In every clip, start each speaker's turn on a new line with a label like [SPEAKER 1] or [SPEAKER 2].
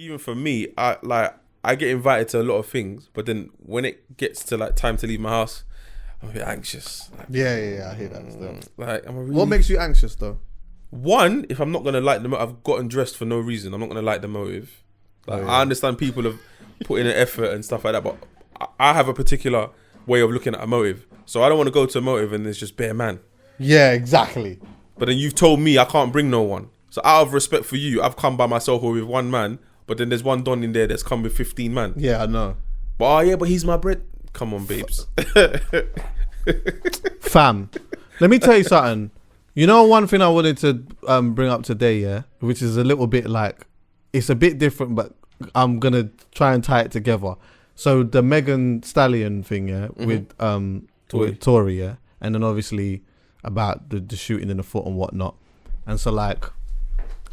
[SPEAKER 1] even for me, I get invited to a lot of things, but then when it gets to like time to leave my house, I'm a bit anxious. Like,
[SPEAKER 2] Yeah, I hear that still.
[SPEAKER 1] Like,
[SPEAKER 2] What makes you anxious though?
[SPEAKER 1] One, if I'm not gonna like the motive, I've gotten dressed for no reason. I'm not gonna like the motive. Like, I understand people have put in an effort and stuff like that, but I have a particular way of looking at a motive. So I don't want to go to a motive and it's just bare man.
[SPEAKER 2] Yeah, exactly.
[SPEAKER 1] But then you've told me I can't bring no one. So out of respect for you, I've come by myself or with one man, but then there's one don in there that's come with 15 man.
[SPEAKER 2] Yeah, I know.
[SPEAKER 1] But but he's my bread. Come on, babes.
[SPEAKER 2] Fam, let me tell you something. You know, one thing I wanted to bring up today, yeah, which is a little bit like, it's a bit different, but I'm going to try and tie it together. So the Megan Stallion thing, yeah, with Tori, yeah, and then obviously about the shooting in the foot and whatnot. And so like,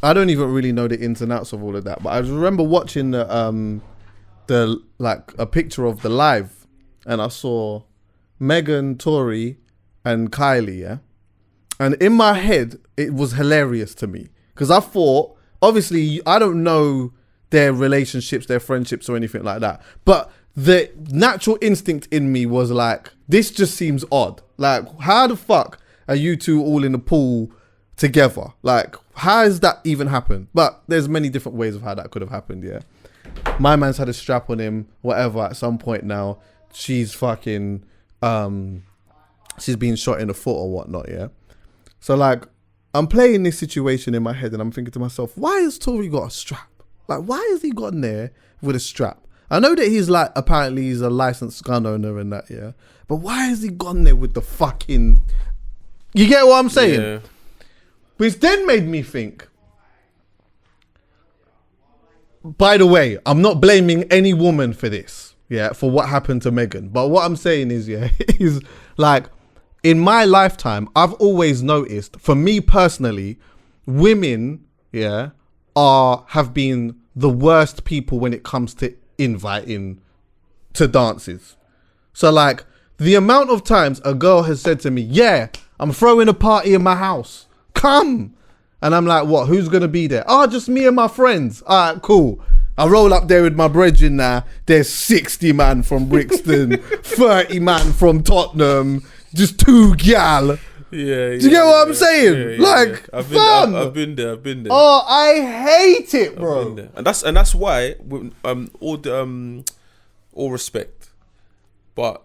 [SPEAKER 2] I don't even really know the ins and outs of all of that, but I remember watching the like a picture of the live, and I saw Megan, Tori, and Kylie, yeah. And in my head, it was hilarious to me because I thought, obviously, I don't know their relationships, their friendships, or anything like that, but the natural instinct in me was like, this just seems odd. Like, how the fuck are you two all in the pool together? Like, how has that even happened? But there's many different ways of how that could have happened, yeah. My man's had a strap on him, whatever, at some point now. She's fucking, she's being shot in the foot or whatnot, yeah. So like, I'm playing this situation in my head and I'm thinking to myself, why has Tory got a strap? Like, why has he gotten there with a strap? I know that he's like, apparently he's a licensed gun owner and that, yeah. But why has he gone there with the fucking... You get what I'm saying?
[SPEAKER 1] Yeah.
[SPEAKER 2] Which then made me think, by the way, I'm not blaming any woman for this, yeah, for what happened to Megan. But what I'm saying is, yeah, is like, in my lifetime, I've always noticed, for me personally, women, yeah, have been the worst people when it comes to inviting to dances. So like, the amount of times a girl has said to me, yeah, I'm throwing a party in my house, come. And I'm like, what, who's gonna be there? Oh, just me and my friends. All right, cool. I roll up there with my brethren now. There's 60 man from Brixton, 30 man from Tottenham, just 2 gal.
[SPEAKER 1] Yeah.
[SPEAKER 2] Do you get what I'm saying? Like,
[SPEAKER 1] I've been there.
[SPEAKER 2] Oh, I hate it, bro.
[SPEAKER 1] And that's why, with, all respect, but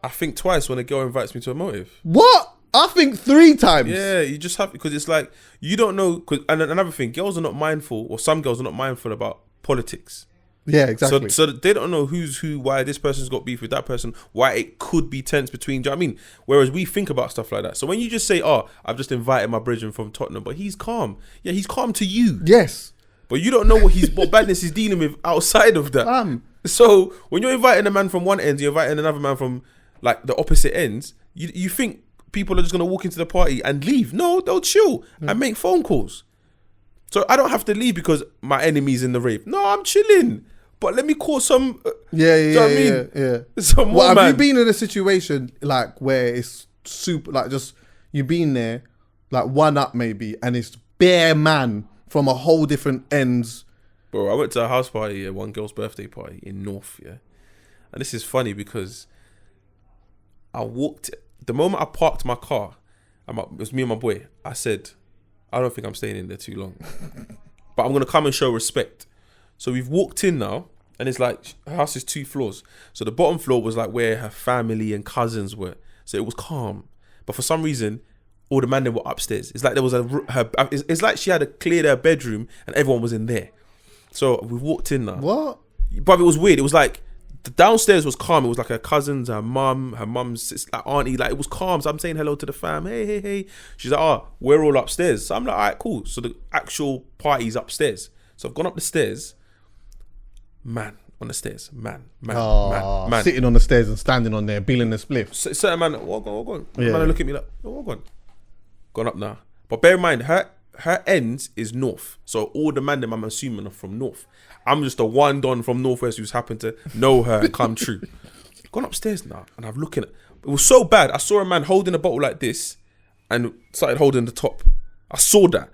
[SPEAKER 1] I think twice when a girl invites me to a motive.
[SPEAKER 2] What? I think 3 times.
[SPEAKER 1] Yeah, you just have, because it's like, you don't know, and another thing, girls are not mindful, or some girls are not mindful about politics.
[SPEAKER 2] Yeah, exactly.
[SPEAKER 1] So they don't know who's who, why this person's got beef with that person, why it could be tense between, do you know what I mean? Whereas we think about stuff like that. So when you just say, oh, I've just invited my brethren from Tottenham, but he's calm. Yeah, he's calm to you.
[SPEAKER 2] Yes.
[SPEAKER 1] But you don't know what badness he's dealing with outside of that. So when you're inviting a man from one end, you're inviting another man from like the opposite ends, you think people are just going to walk into the party and leave. No, they'll chill and make phone calls. So I don't have to leave because my enemy's in the rave. No, I'm chilling. But let me call some...
[SPEAKER 2] Yeah.
[SPEAKER 1] Some more
[SPEAKER 2] Well,
[SPEAKER 1] man.
[SPEAKER 2] have you been in a situation like where it's super, like just, you've been there, like one up maybe, and it's bare man from a whole different ends?
[SPEAKER 1] Bro, I went to a house party, one girl's birthday party in North, yeah. And this is funny because I walked... The moment I parked my car, it was me and my boy, I said, I don't think I'm staying in there too long. But I'm going to come and show respect. So we've walked in now, and it's like, her house is 2 floors. So the bottom floor was like where her family and cousins were. So it was calm. But for some reason, all the men were upstairs. It's like there was it's like she had cleared her bedroom and everyone was in there. So we walked in now.
[SPEAKER 2] What?
[SPEAKER 1] But it was weird. It was like, the downstairs was calm. It was like her cousins, her mum's sister, like auntie. Like, it was calm. So I'm saying hello to the fam. Hey. She's like, oh, we're all upstairs. So I'm like, all right, cool. So the actual party's upstairs. So I've gone up the stairs. Man on the stairs. Man.
[SPEAKER 2] Sitting on the stairs and standing on there, beating the spliff.
[SPEAKER 1] Certain man, what on?
[SPEAKER 2] Yeah.
[SPEAKER 1] Man look at me like, what on? Gone up now. But bear in mind, her ends is north. So all the man them I'm assuming are from north. I'm just the one don from northwest who's happened to know her and come true. Gone upstairs now, and I'm looking at it. Was so bad. I saw a man holding a bottle like this and started holding the top. I saw that.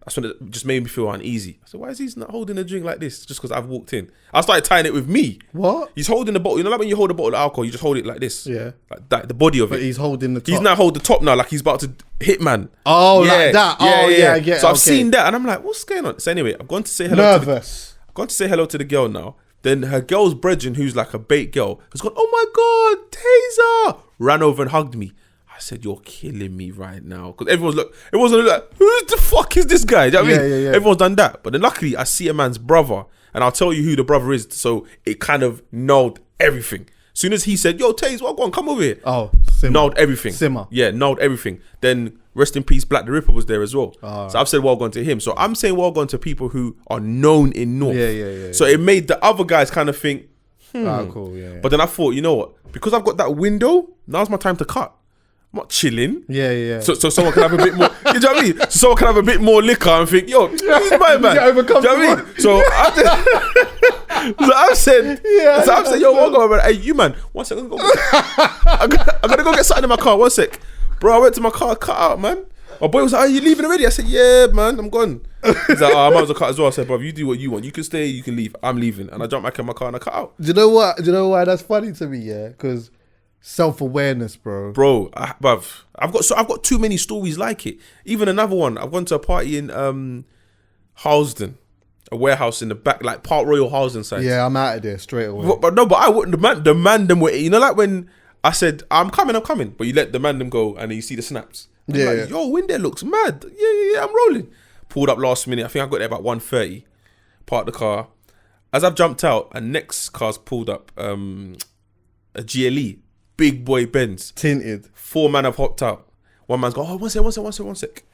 [SPEAKER 1] That's when it just made me feel uneasy. I said, why is he not holding a drink like this? Just because I've walked in. I started tying it with me.
[SPEAKER 2] What?
[SPEAKER 1] He's holding the bottle. You know, like when you hold a bottle of alcohol, you just hold it like this.
[SPEAKER 2] Yeah.
[SPEAKER 1] Like that, the body of it.
[SPEAKER 2] But he's holding the top.
[SPEAKER 1] He's now hold the top now, like he's about to hit man.
[SPEAKER 2] Oh, like that. Oh, yeah, yeah.
[SPEAKER 1] So I've seen that and I'm like, what's going on? So anyway, I've gone to say hello.
[SPEAKER 2] Nervous.
[SPEAKER 1] I've gone to say hello to the girl now. Then her girl's brethren, who's like a bait girl, has gone, oh my God, Taser! Ran over and hugged me. I said, you're killing me right now. Because everyone's like, who the fuck is this guy? Do you know what I mean?
[SPEAKER 2] Yeah.
[SPEAKER 1] Everyone's done that. But then luckily, I see a man's brother. And I'll tell you who the brother is. So it kind of nulled everything. As soon as he said, yo, Taze, well, go on, come over here.
[SPEAKER 2] Oh, simmer.
[SPEAKER 1] Nulled everything.
[SPEAKER 2] Simmer.
[SPEAKER 1] Yeah, nulled everything. Then rest in peace, Black the Ripper was there as well.
[SPEAKER 2] Oh.
[SPEAKER 1] So I've said well gone to him. So I'm saying well gone to people who are known in North.
[SPEAKER 2] Yeah.
[SPEAKER 1] So it made the other guys kind of think,
[SPEAKER 2] cool, yeah.
[SPEAKER 1] But then I thought, you know what? Because I've got that window, now's my time to cut. I'm not chilling.
[SPEAKER 2] Yeah.
[SPEAKER 1] So someone can have a bit more. You know what I mean? So someone can have a bit more liquor and think, yo, who's my man?
[SPEAKER 2] Yeah,
[SPEAKER 1] Do you know what I mean? So I've said, yo, welcome, man. Hey, you man, 1 second. I'm gonna go get something in my car. 1 sec, bro. I went to my car, cut out, man. My boy was like, are you leaving already? I said, yeah, man, I'm gone. He's like, I might as well cut as well. I said, bro, you do what you want. You can stay, you can leave. I'm leaving. And I jumped back in my car and I cut out.
[SPEAKER 2] Do you know what? Do you know why that's funny to me? Yeah, because self-awareness, bro.
[SPEAKER 1] Bro, I've got too many stories like it. Even another one. I've gone to a party in Harlesden, a warehouse in the back, like Park Royal Harlesden side.
[SPEAKER 2] Yeah, I'm out of there straight away.
[SPEAKER 1] But I wouldn't. The man them were. You know, like when I said I'm coming, but you let the man them go and you see the snaps. I'm like, yo, window looks mad. Yeah, I'm rolling. Pulled up last minute. I think I got there about 1:30. Parked the car. As I've jumped out, a next car's pulled up. A GLE. Big boy Benz.
[SPEAKER 2] Tinted.
[SPEAKER 1] 4 men have hopped out. One man's gone, oh, one sec.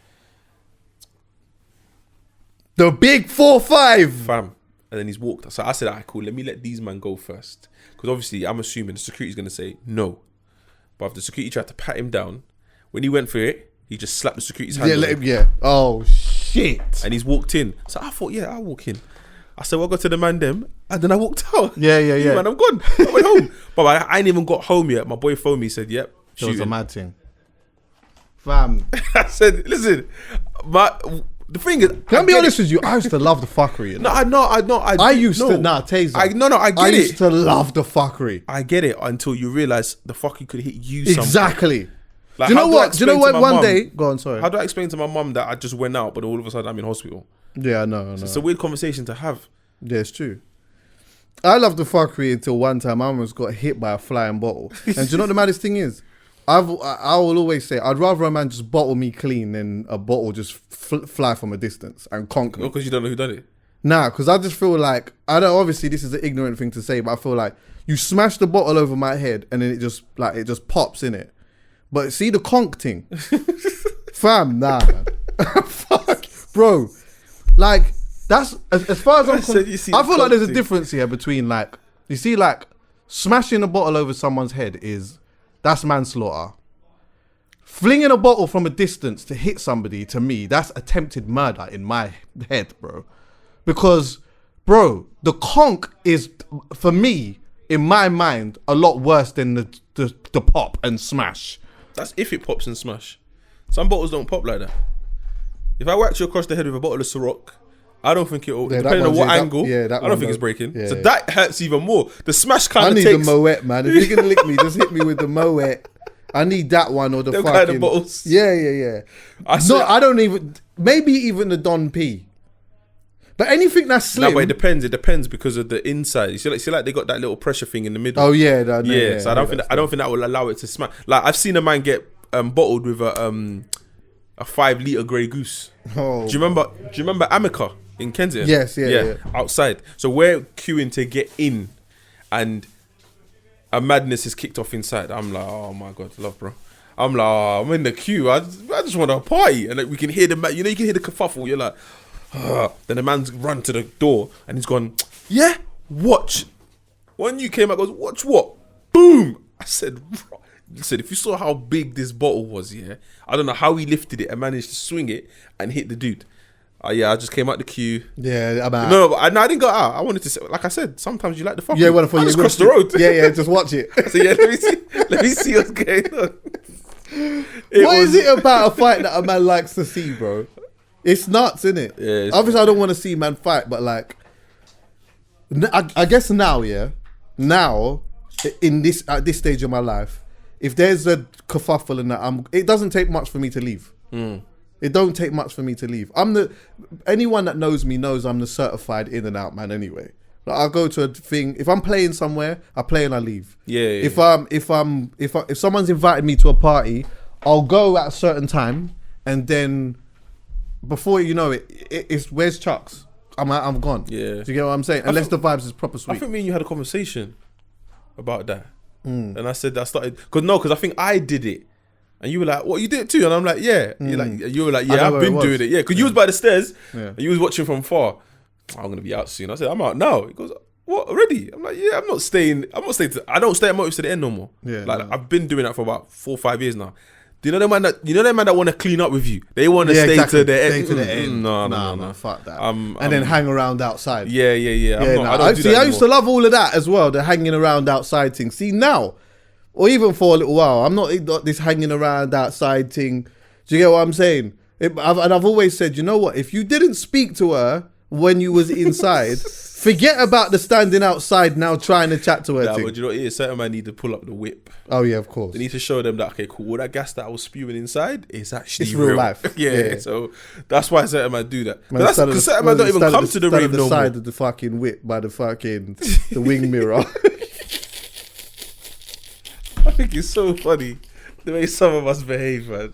[SPEAKER 2] The big 4-5.
[SPEAKER 1] Fam. And then he's walked. So I said, alright, cool, let me let these men go first. Because obviously, I'm assuming the security's going to say no. But if the security tried to pat him down, when he went for it, he just slapped the security's hand.
[SPEAKER 2] Yeah, let him, yeah. Oh, shit.
[SPEAKER 1] And he's walked in. So I thought, yeah, I'll walk in. I said, well, go to the man them. And then I walked out.
[SPEAKER 2] Yeah.
[SPEAKER 1] Man, I'm gone. I went home. But I ain't even got home yet. My boy phoned me, said, yep.
[SPEAKER 2] It was a mad thing. Fam.
[SPEAKER 1] I said, listen, the thing is,
[SPEAKER 2] Can I be honest with you? I used to love the fuckery. You know?
[SPEAKER 1] I
[SPEAKER 2] used to, Taser.
[SPEAKER 1] I get
[SPEAKER 2] I
[SPEAKER 1] it.
[SPEAKER 2] used to love the fuckery.
[SPEAKER 1] I get it until you realise the fucking could hit you.
[SPEAKER 2] Exactly.
[SPEAKER 1] Like,
[SPEAKER 2] do you know what? Do you know what? One day, go on. Sorry.
[SPEAKER 1] How do I explain to my mum that I just went out, but all of a sudden I'm in hospital?
[SPEAKER 2] Yeah, I know.
[SPEAKER 1] It's a weird conversation to have.
[SPEAKER 2] Yeah, it's true. I loved the fuckery until one time I almost got hit by a flying bottle. And do you know what the maddest thing is? I will always say I'd rather a man just bottle me clean than a bottle just fly from a distance and conk me.
[SPEAKER 1] Because you don't know who done it.
[SPEAKER 2] Nah, because I just feel like obviously this is an ignorant thing to say, but I feel like you smash the bottle over my head and then it just pops in it. But see the conk thing, fam, nah, man. Fuck, bro, like. That's as far as I'm concerned. I feel like there's a difference here between like you see like smashing a bottle over someone's head that's manslaughter. Flinging a bottle from a distance to hit somebody, to me, that's attempted murder in my head, bro. Because, bro, the conk is for me in my mind a lot worse than the pop and smash.
[SPEAKER 1] That's if it pops and smash. Some bottles don't pop like that. If I whacked you across the head with a bottle of Ciroc, I don't think it'll, depending on what angle, I don't think it's breaking. Yeah, so that hurts even more. The smash kind of takes...
[SPEAKER 2] I need the Moet, man. If you're going to lick me, just hit me with the Moet. I need that one or the fucking...
[SPEAKER 1] kind of bottles.
[SPEAKER 2] Yeah. I don't even... Maybe even the Don P. But anything that's slim...
[SPEAKER 1] No, but it depends because of the inside. You see like they got that little pressure thing in the middle.
[SPEAKER 2] Oh, yeah.
[SPEAKER 1] So I don't think that will allow it to smash. Like, I've seen a man get bottled with a 5-litre Grey Goose.
[SPEAKER 2] Oh.
[SPEAKER 1] Do you remember Amica in Kensington?
[SPEAKER 2] Yes, yeah.
[SPEAKER 1] Outside. So we're queuing to get in, and a madness is kicked off inside. I'm like, oh my god, love, bro. I'm like, oh, I'm in the queue. I just want to party, and like, we can hear you can hear the kerfuffle. You're like, then the man's run to the door, and he's gone, yeah, watch. When you came out, goes, watch what? Boom. I said, bro. Listen, if you saw how big this bottle was, yeah, I don't know how he lifted it and managed to swing it and hit the dude. I just came out the queue.
[SPEAKER 2] Yeah, I'm out.
[SPEAKER 1] No, but I didn't go out. I wanted to say, like I said, sometimes you like the fuck.
[SPEAKER 2] Yeah,
[SPEAKER 1] I just crossed the road.
[SPEAKER 2] Yeah, just watch it.
[SPEAKER 1] So yeah, let me see what's going on.
[SPEAKER 2] What is it about a fight that a man likes to see, bro? It's nuts, isn't it?
[SPEAKER 1] Yeah,
[SPEAKER 2] obviously I don't want to see man fight, but like, I guess now, now in this at this stage of my life, if there's a kerfuffle in that, it doesn't take much for me to leave. It don't take much for me to leave. Anyone that knows me knows I'm the certified in and out man anyway. Like, I'll go to a thing. If I'm playing somewhere, I play and I leave.
[SPEAKER 1] Yeah.
[SPEAKER 2] If someone's invited me to a party, I'll go at a certain time, and then before you know it's where's Chucks? I'm gone.
[SPEAKER 1] Yeah.
[SPEAKER 2] Do you get what I'm saying? Unless the vibes is proper sweet.
[SPEAKER 1] I think me and you had a conversation about that, and I said I started because I think I did it. And you were like, "What, you did it too?" And I'm like, "Yeah." You were like, "Yeah, I've been doing it." Yeah, because you was by the stairs and you was watching from far. I'm gonna be out soon. I said, "I'm out now." He goes, "What, already?" I'm like, "Yeah, I'm not staying. I don't stay at Motives to the end no more."
[SPEAKER 2] Yeah,
[SPEAKER 1] I've been doing that for about 4 or 5 years now. Do you know them man that want to clean up with you? They want to stay to the end.
[SPEAKER 2] Stay to the end.
[SPEAKER 1] No,
[SPEAKER 2] fuck that. And then hang around outside.
[SPEAKER 1] Yeah. I
[SPEAKER 2] used to love all of that as well. The hanging around outside thing. See now. Or even for a little while, I'm not this hanging around outside thing. Do you get what I'm saying? I've always said, you know what? If you didn't speak to her when you was inside, forget about the standing outside now trying to chat to her.
[SPEAKER 1] But you know what it is? Certain man need to pull up the whip.
[SPEAKER 2] Oh yeah, of course.
[SPEAKER 1] They need to show them that, okay, cool, all that gas that I was spewing inside is actually
[SPEAKER 2] it's real life.
[SPEAKER 1] yeah. So that's why certain man do that. Because certain man don't even come to the rave no more.
[SPEAKER 2] The side of the fucking whip by the fucking the wing mirror.
[SPEAKER 1] I think it's so funny the way some of us behave, man.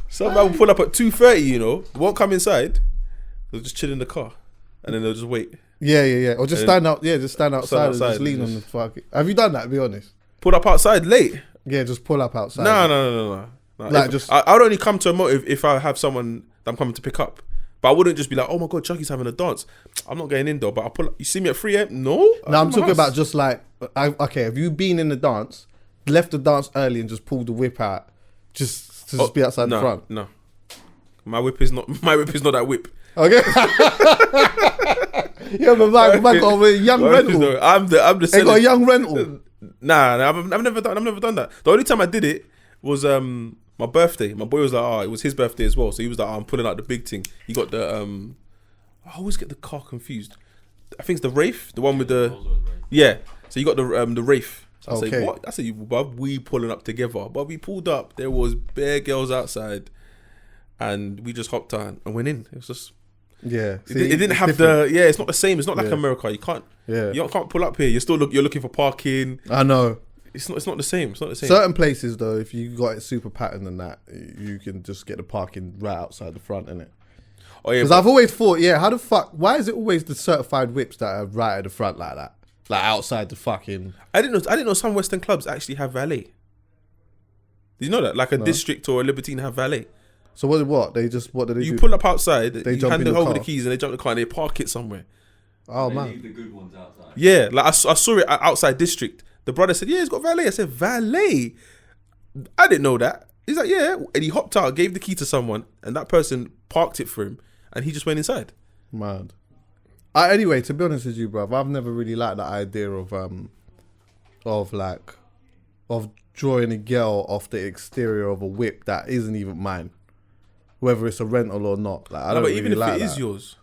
[SPEAKER 1] Some man will pull up at 2:30, won't come inside. They'll just chill in the car, and then they'll just wait.
[SPEAKER 2] Yeah. Or just stand out. Yeah, just stand outside and just lean on the fucking. Have you done that? To be honest.
[SPEAKER 1] Pull up outside late.
[SPEAKER 2] Yeah, just pull up outside.
[SPEAKER 1] No.
[SPEAKER 2] Like
[SPEAKER 1] I would only come to a Motive if I have someone that I'm coming to pick up. But I wouldn't just be like, oh my God, Chucky's having a dance. I'm not going in though, but I'll pull up. You see me at 3 a.m? No,
[SPEAKER 2] I'm talking about just like, okay, have you been in the dance, left the dance early and just pulled the whip out just to be outside the front?
[SPEAKER 1] No. My whip is not that whip.
[SPEAKER 2] Okay. Yeah, but man got a young rental.
[SPEAKER 1] No, I'm the
[SPEAKER 2] They got a young rental.
[SPEAKER 1] Nah, I've never done that. The only time I did it was my birthday. My boy was like, it was his birthday as well. So he was like, I'm pulling out the big thing. He got the I always get the car confused. I think it's the Wraith, the one with the So you got the Wraith. So I say, what? I said, Bob, we pulling up together. But we pulled up. There was bare girls outside, and we just hopped on and went in. It was just it didn't have different. It's not the same. It's not like America. You can't pull up here. You're looking for parking.
[SPEAKER 2] I know.
[SPEAKER 1] It's not the same. It's not the same.
[SPEAKER 2] Certain places though, if you got it super patterned and that, you can just get the parking right outside the front, innit? Oh yeah. Because I've always thought, how the fuck? Why is it always the certified whips that are right at the front like that, like outside the fucking?
[SPEAKER 1] I didn't know some Western clubs actually have valet. Did you know that? Like a District or a Libertine have valet.
[SPEAKER 2] So what do they do?
[SPEAKER 1] You pull up outside, you hand them over
[SPEAKER 2] car.
[SPEAKER 1] the keys, and they jump in the car and they park it somewhere.
[SPEAKER 2] Oh man,
[SPEAKER 3] leave the good ones outside.
[SPEAKER 1] Yeah, like I saw it outside District. The brother said, he's got valet. I said, valet? I didn't know that. He's like, yeah. And he hopped out, gave the key to someone, and that person parked it for him, and he just went inside.
[SPEAKER 2] Mad. Anyway, to be honest with you, bruv, I've never really liked the idea of drawing a girl off the exterior of a whip that isn't even mine, whether it's a rental or not. Like, I don't really
[SPEAKER 1] even
[SPEAKER 2] like
[SPEAKER 1] if it
[SPEAKER 2] that.
[SPEAKER 1] is yours.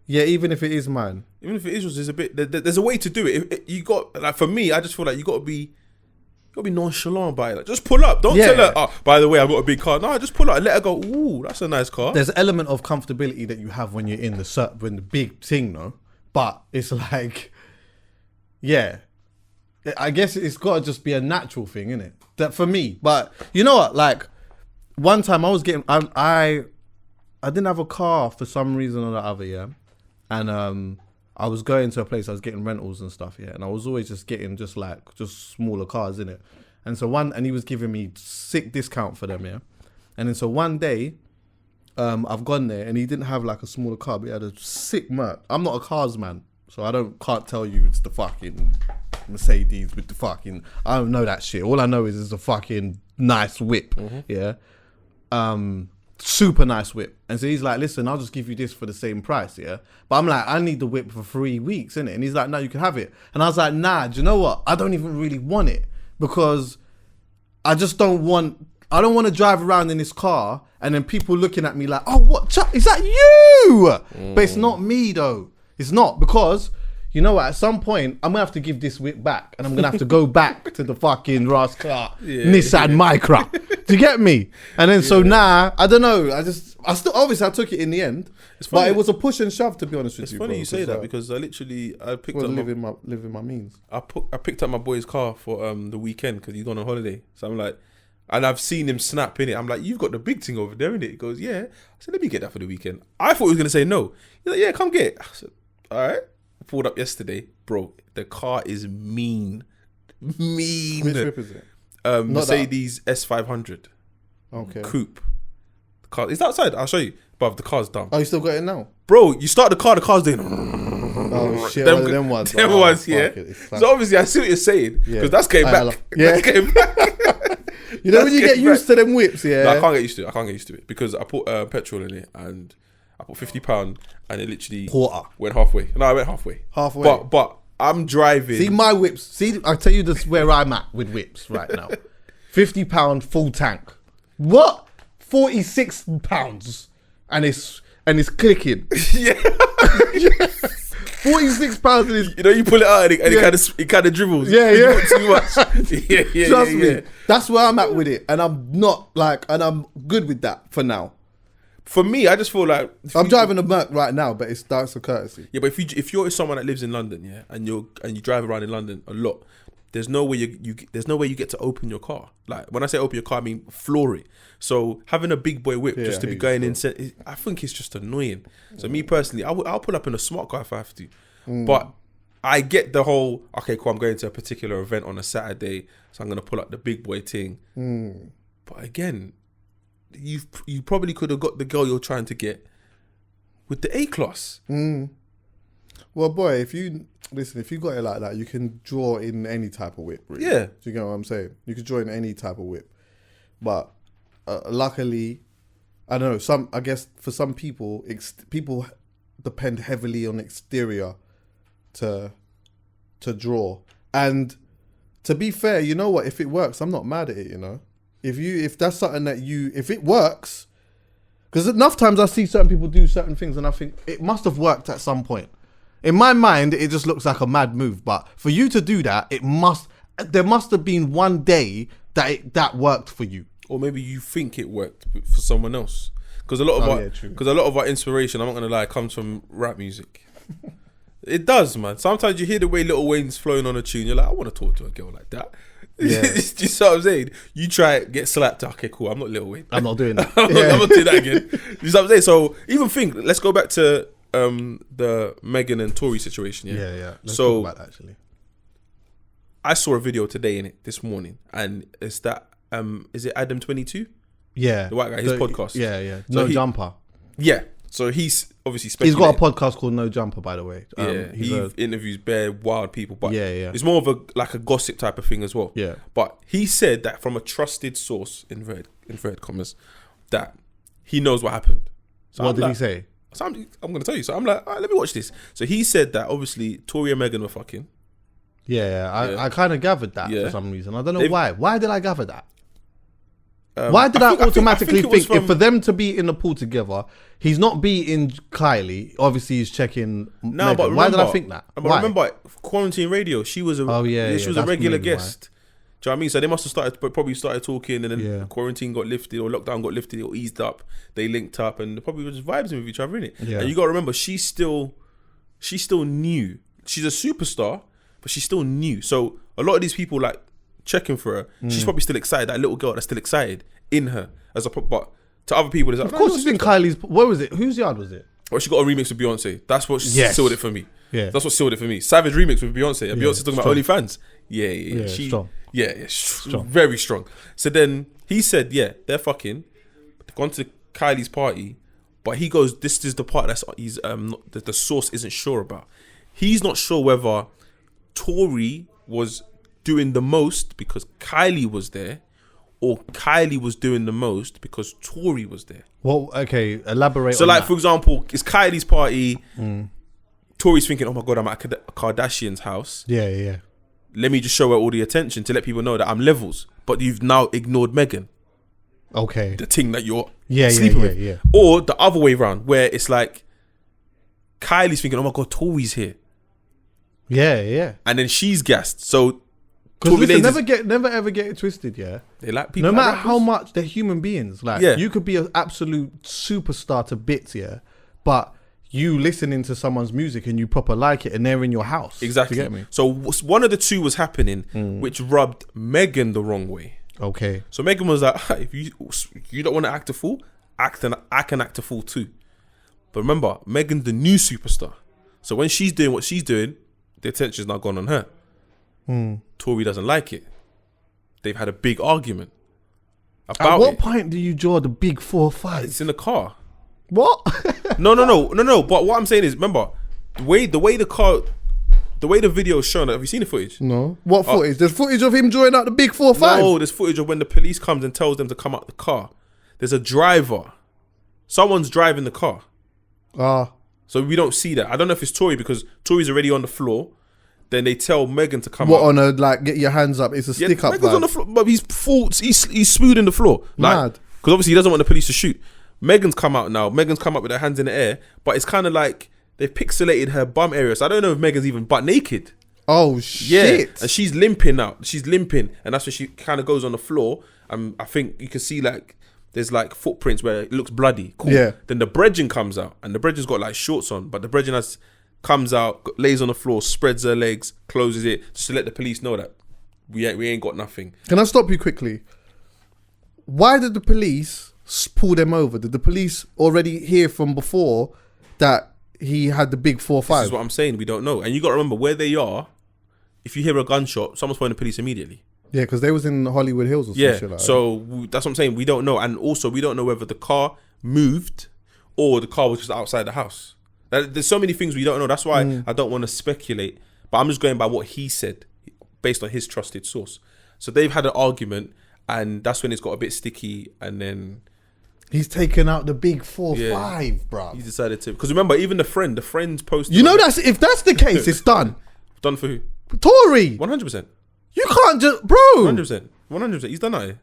[SPEAKER 2] Yeah, even if it is mine.
[SPEAKER 1] Even if it is yours, there's a way to do it. You got, like, for me, I just feel like you got to be nonchalant about it. Like, just pull up. Don't tell her, oh, by the way, I've got a big car. No, just pull up and let her go, ooh, that's a nice car.
[SPEAKER 2] There's an element of comfortability that you have when you're in the big thing, though. But it's like, I guess it's got to just be a natural thing, innit? That for me. But you know what? Like, one time I was getting, I didn't have a car for some reason or the other, and I was going to a place, I was getting rentals and stuff, and I was always just getting just smaller cars, innit? And so and he was giving me sick discount for them, and then so one day, I've gone there and he didn't have like a smaller car, but he had a sick Merc. I'm not a cars man, so I can't tell you it's the fucking Mercedes with the fucking, I don't know that shit. All I know is it's a fucking nice whip, super nice whip. And so he's like, listen, I'll just give you this for the same price, but I'm like, I need the whip for 3 weeks, innit? And he's like, no, you can have it. And I was like, nah, do you know what? I don't even really want it because I just don't want I don't want to drive around in this car and then people looking at me like, oh, what? Is that you? But it's not me though. It's not, because you know what? At some point, I'm gonna have to give this whip back, and I'm gonna have to go back to the fucking rascal Nissan Micra. Do you get me? And then so now, I don't know. I still obviously I took it in the end, but it was a push and shove, to be honest with you.
[SPEAKER 1] It's funny you say that, because I picked up
[SPEAKER 2] living my means.
[SPEAKER 1] I picked up my boy's car for the weekend because he's gone on holiday. So I'm like, and I've seen him snap in it. I'm like, you've got the big thing over there, innit? He goes, yeah. I said, let me get that for the weekend. I thought he was gonna say no. He's like, yeah, come get it. I said, all right. Pulled up yesterday, bro. The car is mean.
[SPEAKER 2] Which whip is it?
[SPEAKER 1] Mercedes S500.
[SPEAKER 2] Okay.
[SPEAKER 1] Coupe. The car, it's outside. I'll show you. But the car's dumb.
[SPEAKER 2] Oh, you still got it now?
[SPEAKER 1] Bro, you start the car's doing.
[SPEAKER 2] Oh shit! Them ones.
[SPEAKER 1] Them ones, yeah. So obviously, I see what you're saying, because that's getting back.
[SPEAKER 2] Yeah.
[SPEAKER 1] That's getting back.
[SPEAKER 2] You know when you get used to them whips, yeah.
[SPEAKER 1] No, I can't get used to it because I put petrol in it and I put £50 and it literally went halfway. No, I went halfway. But I'm driving.
[SPEAKER 2] See my whips. See, I'll tell you this where I'm at with whips right now. £50 full tank. What? £46 and it's clicking.
[SPEAKER 1] Yeah.
[SPEAKER 2] £46 and it's,
[SPEAKER 1] you know, you pull it out and it kind of dribbles.
[SPEAKER 2] Yeah.
[SPEAKER 1] You put too much. Yeah.
[SPEAKER 2] Trust me. That's where I'm at with it, and I'm I'm good with that for now.
[SPEAKER 1] For me, I just feel like
[SPEAKER 2] I'm driving a Merc right now, but that's a courtesy.
[SPEAKER 1] Yeah, but if you're someone that lives in London, yeah, and you drive around in London a lot, there's no way you get to open your car. Like when I say open your car, I mean floor it. So having a big boy whip just to be going in, I think it's just annoying. So me personally, I'll pull up in a smart car if I have to. But I get the whole, okay, cool, I'm going to a particular event on a Saturday, so I'm gonna pull up the big boy thing. But again, you probably could have got the girl you're trying to get with the A-Class.
[SPEAKER 2] Well, boy, if you got it like that, you can draw in any type of whip. Really.
[SPEAKER 1] Yeah.
[SPEAKER 2] Do you get what I'm saying? You can draw in any type of whip. But luckily, I don't know. I guess for some people, people depend heavily on exterior to draw. And to be fair, you know what? If it works, I'm not mad at it. You know, if that's something that if it works, because enough times I see certain people do certain things, and I think it must have worked at some point. In my mind, it just looks like a mad move. But for you to do that, there must have been one day that worked for you.
[SPEAKER 1] Or maybe you think it worked for someone else. Because a lot of our inspiration, I'm not gonna lie, comes from rap music. It does, man. Sometimes you hear the way Lil Wayne's flowing on a tune, you're like, I want to talk to a girl like that. Yeah. Do you see what I'm saying? You try it, get slapped. Okay, cool. I'm not Lil Wayne.
[SPEAKER 2] I'm not doing that.
[SPEAKER 1] I'm not doing that again. You see what I'm saying? So even think. Let's go back to the Megan and Tori situation.
[SPEAKER 2] Yeah. Let's talk about that, actually.
[SPEAKER 1] I saw a video today in it this morning, and it's that is it Adam 22?
[SPEAKER 2] Yeah,
[SPEAKER 1] the white guy. His podcast.
[SPEAKER 2] Yeah. So Jumper.
[SPEAKER 1] Yeah. So he's obviously
[SPEAKER 2] he's got a podcast called No Jumper, by the way.
[SPEAKER 1] He interviews bare wild people, but
[SPEAKER 2] yeah.
[SPEAKER 1] It's more of a gossip type of thing as well.
[SPEAKER 2] Yeah.
[SPEAKER 1] But he said that from a trusted source, in inverted commas, that he knows what happened. So
[SPEAKER 2] what did he say?
[SPEAKER 1] So I'm going to tell you. So I'm like, all right, let me watch this. So he said that obviously Tory and Megan were fucking.
[SPEAKER 2] Yeah. I kind of gathered that for some reason. I don't know why. Why did I gather that? Why did I automatically think if for them to be in the pool together, he's not beating Kylie, obviously he's checking Megan. But remember, why did I think that?
[SPEAKER 1] But remember, Quarantine Radio, she was a regular guest. Do you know what I mean? So they must have probably started talking, and then quarantine got lifted, or lockdown got lifted, or eased up. They linked up, and they probably were just vibing with each other, innit? Yeah. And you got to remember, she's still new. She's a superstar, but she's still new. So a lot of these people like checking for her. She's probably still excited. That little girl that's still excited in her but to other people, it's like,
[SPEAKER 2] of course, it's in Kylie's. What was it? Whose yard was it?
[SPEAKER 1] Well, she got a remix with Beyonce. That's what sealed it for me. Yeah, that's what sealed it for me. Savage remix with Beyonce. And Beyonce's talking about OnlyFans. Yeah. She
[SPEAKER 2] strong.
[SPEAKER 1] Yeah, strong. Very strong. So then he said, they're fucking. They've gone to Kylie's party, but he goes, this is the part that the source isn't sure about. He's not sure whether Tory was doing the most because Kylie was there, or Kylie was doing the most because Tory was there. Well,
[SPEAKER 2] okay, elaborate.
[SPEAKER 1] So, for example, it's Kylie's party. Tory's thinking, "Oh my god, I'm at a Kardashians' house."
[SPEAKER 2] Yeah.
[SPEAKER 1] Let me just show her all the attention to let people know that I'm levels. But you've now ignored Megan.
[SPEAKER 2] Okay.
[SPEAKER 1] the thing that you're
[SPEAKER 2] Yeah,
[SPEAKER 1] sleeping
[SPEAKER 2] yeah,
[SPEAKER 1] with.
[SPEAKER 2] yeah.
[SPEAKER 1] Or the other way around, where it's like Kylie's thinking, oh my God, Tori's here.
[SPEAKER 2] Yeah, yeah.
[SPEAKER 1] And then she's gassed. So
[SPEAKER 2] Because
[SPEAKER 1] Tory Lanez
[SPEAKER 2] never ever get it twisted, yeah.
[SPEAKER 1] they like people.
[SPEAKER 2] No
[SPEAKER 1] like
[SPEAKER 2] matter
[SPEAKER 1] rappers.
[SPEAKER 2] how much they're human beings, like
[SPEAKER 1] Yeah.
[SPEAKER 2] you could be an absolute superstar to bits, yeah. But you listening to someone's music and you proper like it, and they're in your house.
[SPEAKER 1] Exactly.
[SPEAKER 2] Do you get me?
[SPEAKER 1] So one of the two was happening, which rubbed Megan the wrong way.
[SPEAKER 2] Okay.
[SPEAKER 1] So Megan was like, if you don't want to act a fool, I can act a fool too. But remember, Megan's the new superstar. So when she's doing what she's doing, the attention's now gone on her. Tory doesn't like it. They've had a big argument about
[SPEAKER 2] At what
[SPEAKER 1] it.
[SPEAKER 2] point do you draw the big 4-5?
[SPEAKER 1] It's in the car.
[SPEAKER 2] What?
[SPEAKER 1] No. But what I'm saying is, remember, the way the video is shown. Have you seen the footage?
[SPEAKER 2] No. What footage? There's footage of him drawing out the big 4-5.
[SPEAKER 1] No, there's footage of when the police comes and tells them to come out the car. There's a driver. Someone's driving the car. So we don't see that. I don't know if it's Tory because Tory's already on the floor. Then they tell Megan to come
[SPEAKER 2] What
[SPEAKER 1] out.
[SPEAKER 2] on a like get your hands up? It's a stick up.
[SPEAKER 1] Megan's on the floor, but he's smoothing the floor.
[SPEAKER 2] Mad.
[SPEAKER 1] Because obviously he doesn't want the police to shoot. Megan's come out now. Megan's come up with her hands in the air, but it's kind of like they've pixelated her bum area. So I don't know if Megan's even butt naked.
[SPEAKER 2] Oh shit!
[SPEAKER 1] Yeah, and she's limping now. She's limping, and that's when she kind of goes on the floor. I think you can see like there's like footprints where it looks bloody. Cool.
[SPEAKER 2] Yeah.
[SPEAKER 1] Then the brethren comes out, and the brethren's got like shorts on, but the brethren comes out, lays on the floor, spreads her legs, closes it, just to let the police know that we ain't got nothing.
[SPEAKER 2] Can I stop you quickly? Why did the police pull them over? Did the police already hear from before that he had the big 4-5?
[SPEAKER 1] This is what I'm saying. We don't know, and you got to remember where they are. If you hear a gunshot, someone's phoning the police immediately.
[SPEAKER 2] Yeah, because they was in Hollywood Hills or some shit like that.
[SPEAKER 1] So that's what I'm saying. We don't know, and also we don't know whether the car moved or the car was just outside the house. There's so many things we don't know. That's why I don't want to speculate. But I'm just going by what he said, based on his trusted source. So they've had an argument, and that's when it's got a bit sticky. And then
[SPEAKER 2] he's taken out the big 4-5, bro.
[SPEAKER 1] he decided to. Because remember, even the friend's posted.
[SPEAKER 2] You know if that's the case, it's done.
[SPEAKER 1] Done for who?
[SPEAKER 2] Tory.
[SPEAKER 1] 100%.
[SPEAKER 2] You can't just, bro.
[SPEAKER 1] 100%. He's done out here.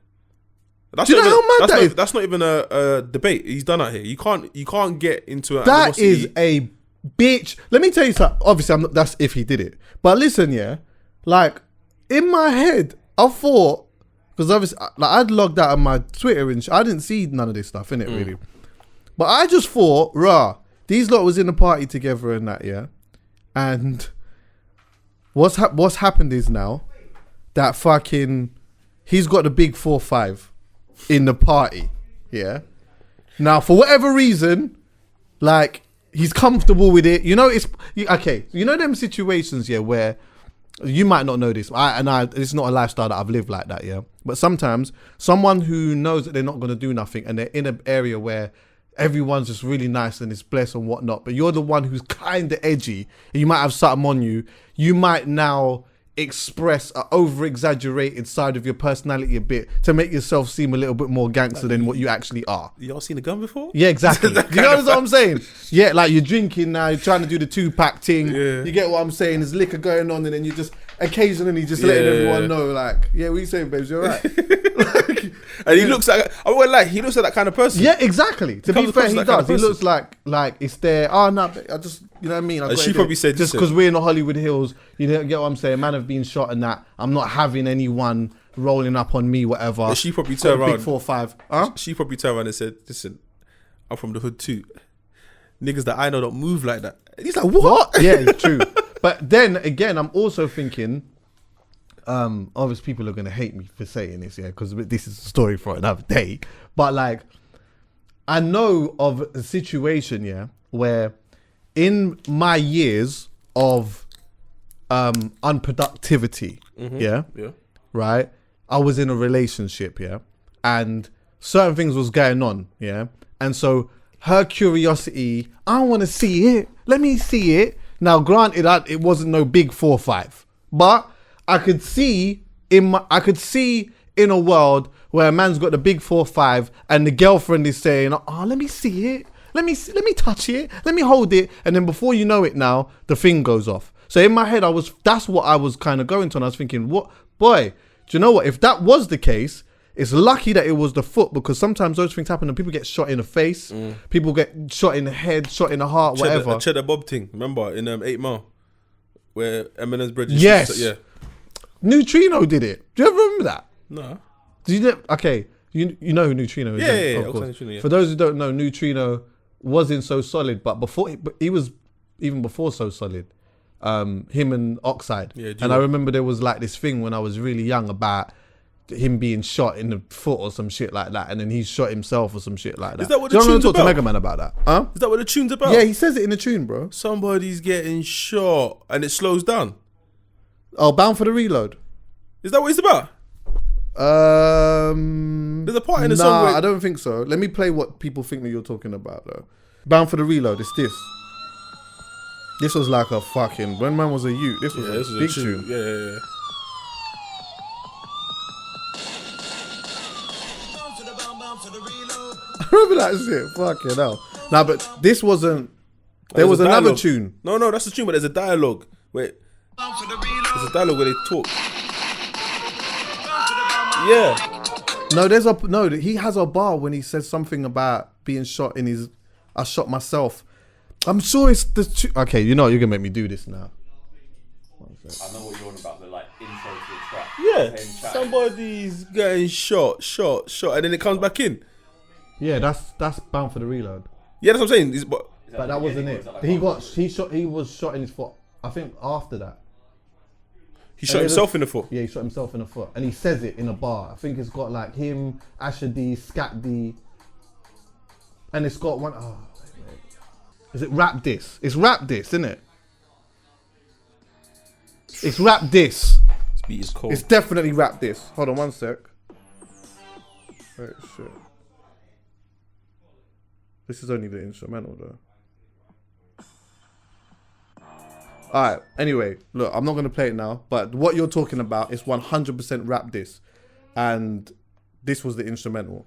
[SPEAKER 1] That's
[SPEAKER 2] Do you know how mad that is?
[SPEAKER 1] That's not even a debate. He's done out here. You can't get into it.
[SPEAKER 2] That is a bitch. Let me tell you something. Obviously, that's if he did it. But listen, yeah, like in my head, I thought because obviously, like I'd logged out of my Twitter and I didn't see none of this stuff in it really. But I just thought, these lot was in a party together and that, yeah. And what's happened is now that fucking he's got the big 4-5 in the party, yeah. Now for whatever reason, like he's comfortable with it. You know, okay. You know them situations, yeah, where you might not know this. It's not a lifestyle that I've lived like that, yeah. But sometimes someone who knows that they're not going to do nothing and they're in an area where everyone's just really nice and is blessed and whatnot, but you're the one who's kind of edgy and you might have something on you. You might now express an over-exaggerated side of your personality a bit to make yourself seem a little bit more gangster than what you actually are.
[SPEAKER 1] Y'all seen a gun before?
[SPEAKER 2] Yeah, exactly. You know what I'm saying? Yeah, like you're drinking now, you're trying to do the 2-pack thing. Yeah. You get what I'm saying? There's liquor going on and then you just occasionally just letting everyone know, like, yeah, what are you saying, babes? You're right.
[SPEAKER 1] And he looks like, he looks like that kind of person.
[SPEAKER 2] Yeah, exactly. To be fair, he does. He looks like it's there. Oh no, I just, you know what I mean?
[SPEAKER 1] And she probably said,
[SPEAKER 2] just because we're in the Hollywood Hills, you know, get what I'm saying? Man have been shot and that. I'm not having anyone rolling up on me, whatever.
[SPEAKER 1] And she probably turned around.
[SPEAKER 2] Big 4-5. Huh?
[SPEAKER 1] She probably turned around and said, listen, I'm from the hood too. Niggas that I know don't move like that. And he's like, what?
[SPEAKER 2] Yeah, true. But then again, I'm also thinking, obviously people are going to hate me for saying this, yeah, because this is a story for another day. But like, I know of a situation, yeah, where in my years of unproductivity, yeah, right, I was in a relationship, yeah, and certain things was going on, yeah, and so her curiosity, I want to see it, let me see it. Now granted that it wasn't no big 4-5, but I could see in a world where a man's got the big 4-5 and the girlfriend is saying, oh, let me see it, let me touch it, let me hold it, and then before you know it now, the thing goes off. So in my head, that's what I was kind of going to, and I was thinking, what, boy, do you know what? If that was the case, It's lucky that it was the foot, because sometimes those things happen and people get shot in the face, people get shot in the head, shot in the heart, whatever.
[SPEAKER 1] Cheddar Bob thing, remember in 8 Mile, where Eminem's bridge.
[SPEAKER 2] Yes.
[SPEAKER 1] Yeah.
[SPEAKER 2] Neutrino did it. Do you ever remember that?
[SPEAKER 1] No.
[SPEAKER 2] Did you? Okay, you know who Neutrino is?
[SPEAKER 1] Yeah.
[SPEAKER 2] Of course.
[SPEAKER 1] Neutrino, yeah.
[SPEAKER 2] For those who don't know, Neutrino wasn't So Solid, but he was even before So Solid. Him and Oxide.
[SPEAKER 1] Yeah,
[SPEAKER 2] and I remember there was like this thing when I was really young about him being shot in the foot or some shit like that, and then he shot himself or some shit like that.
[SPEAKER 1] Is that what
[SPEAKER 2] Do
[SPEAKER 1] the
[SPEAKER 2] you want
[SPEAKER 1] tune's
[SPEAKER 2] to talk to
[SPEAKER 1] about?
[SPEAKER 2] Mega Man about that? Huh?
[SPEAKER 1] Is that what the tune's about?
[SPEAKER 2] Yeah, he says it in the tune, bro.
[SPEAKER 1] Somebody's getting shot and it slows down.
[SPEAKER 2] Oh, Bound for the Reload.
[SPEAKER 1] Is that what it's about? There's a part in the song where...
[SPEAKER 2] I don't think so. Let me play what people think that you're talking about though. Bound for the Reload, it's this. This was like a fucking, when man was a youth, this was a big tune.
[SPEAKER 1] Yeah.
[SPEAKER 2] I remember that shit. Fucking hell. Nah, but this wasn't. There was another
[SPEAKER 1] dialogue.
[SPEAKER 2] tune.
[SPEAKER 1] No, that's the tune, but there's a dialogue. Wait. There's a dialogue where they talk. Yeah.
[SPEAKER 2] No, he has a bar when he says something about being shot in his, I shot myself. I'm sure it's the okay, you know you're gonna make me do this now.
[SPEAKER 3] I know what you're on about, the like intro to the track.
[SPEAKER 1] Yeah.
[SPEAKER 3] Same track.
[SPEAKER 1] Somebody's getting shot, and then it comes back in.
[SPEAKER 2] Yeah, that's Bound for the Reload.
[SPEAKER 1] Yeah, that's what I'm saying.
[SPEAKER 2] But that wasn't it. He was shot in his foot. I think after that.
[SPEAKER 1] He shot himself in the foot.
[SPEAKER 2] Yeah, he shot himself in the foot. And he says it in a bar. I think it's got like him, Asher D, Scat D. And it's got one, wait. Is it Rap This? It's Rap This, isn't it? It's Rap This.
[SPEAKER 1] This beat is cold.
[SPEAKER 2] It's definitely Rap This. Hold on one sec. Wait, shit. This is only the instrumental though. Alright, anyway, look, I'm not going to play it now, but what you're talking about is 100% Rap This. And this was the instrumental.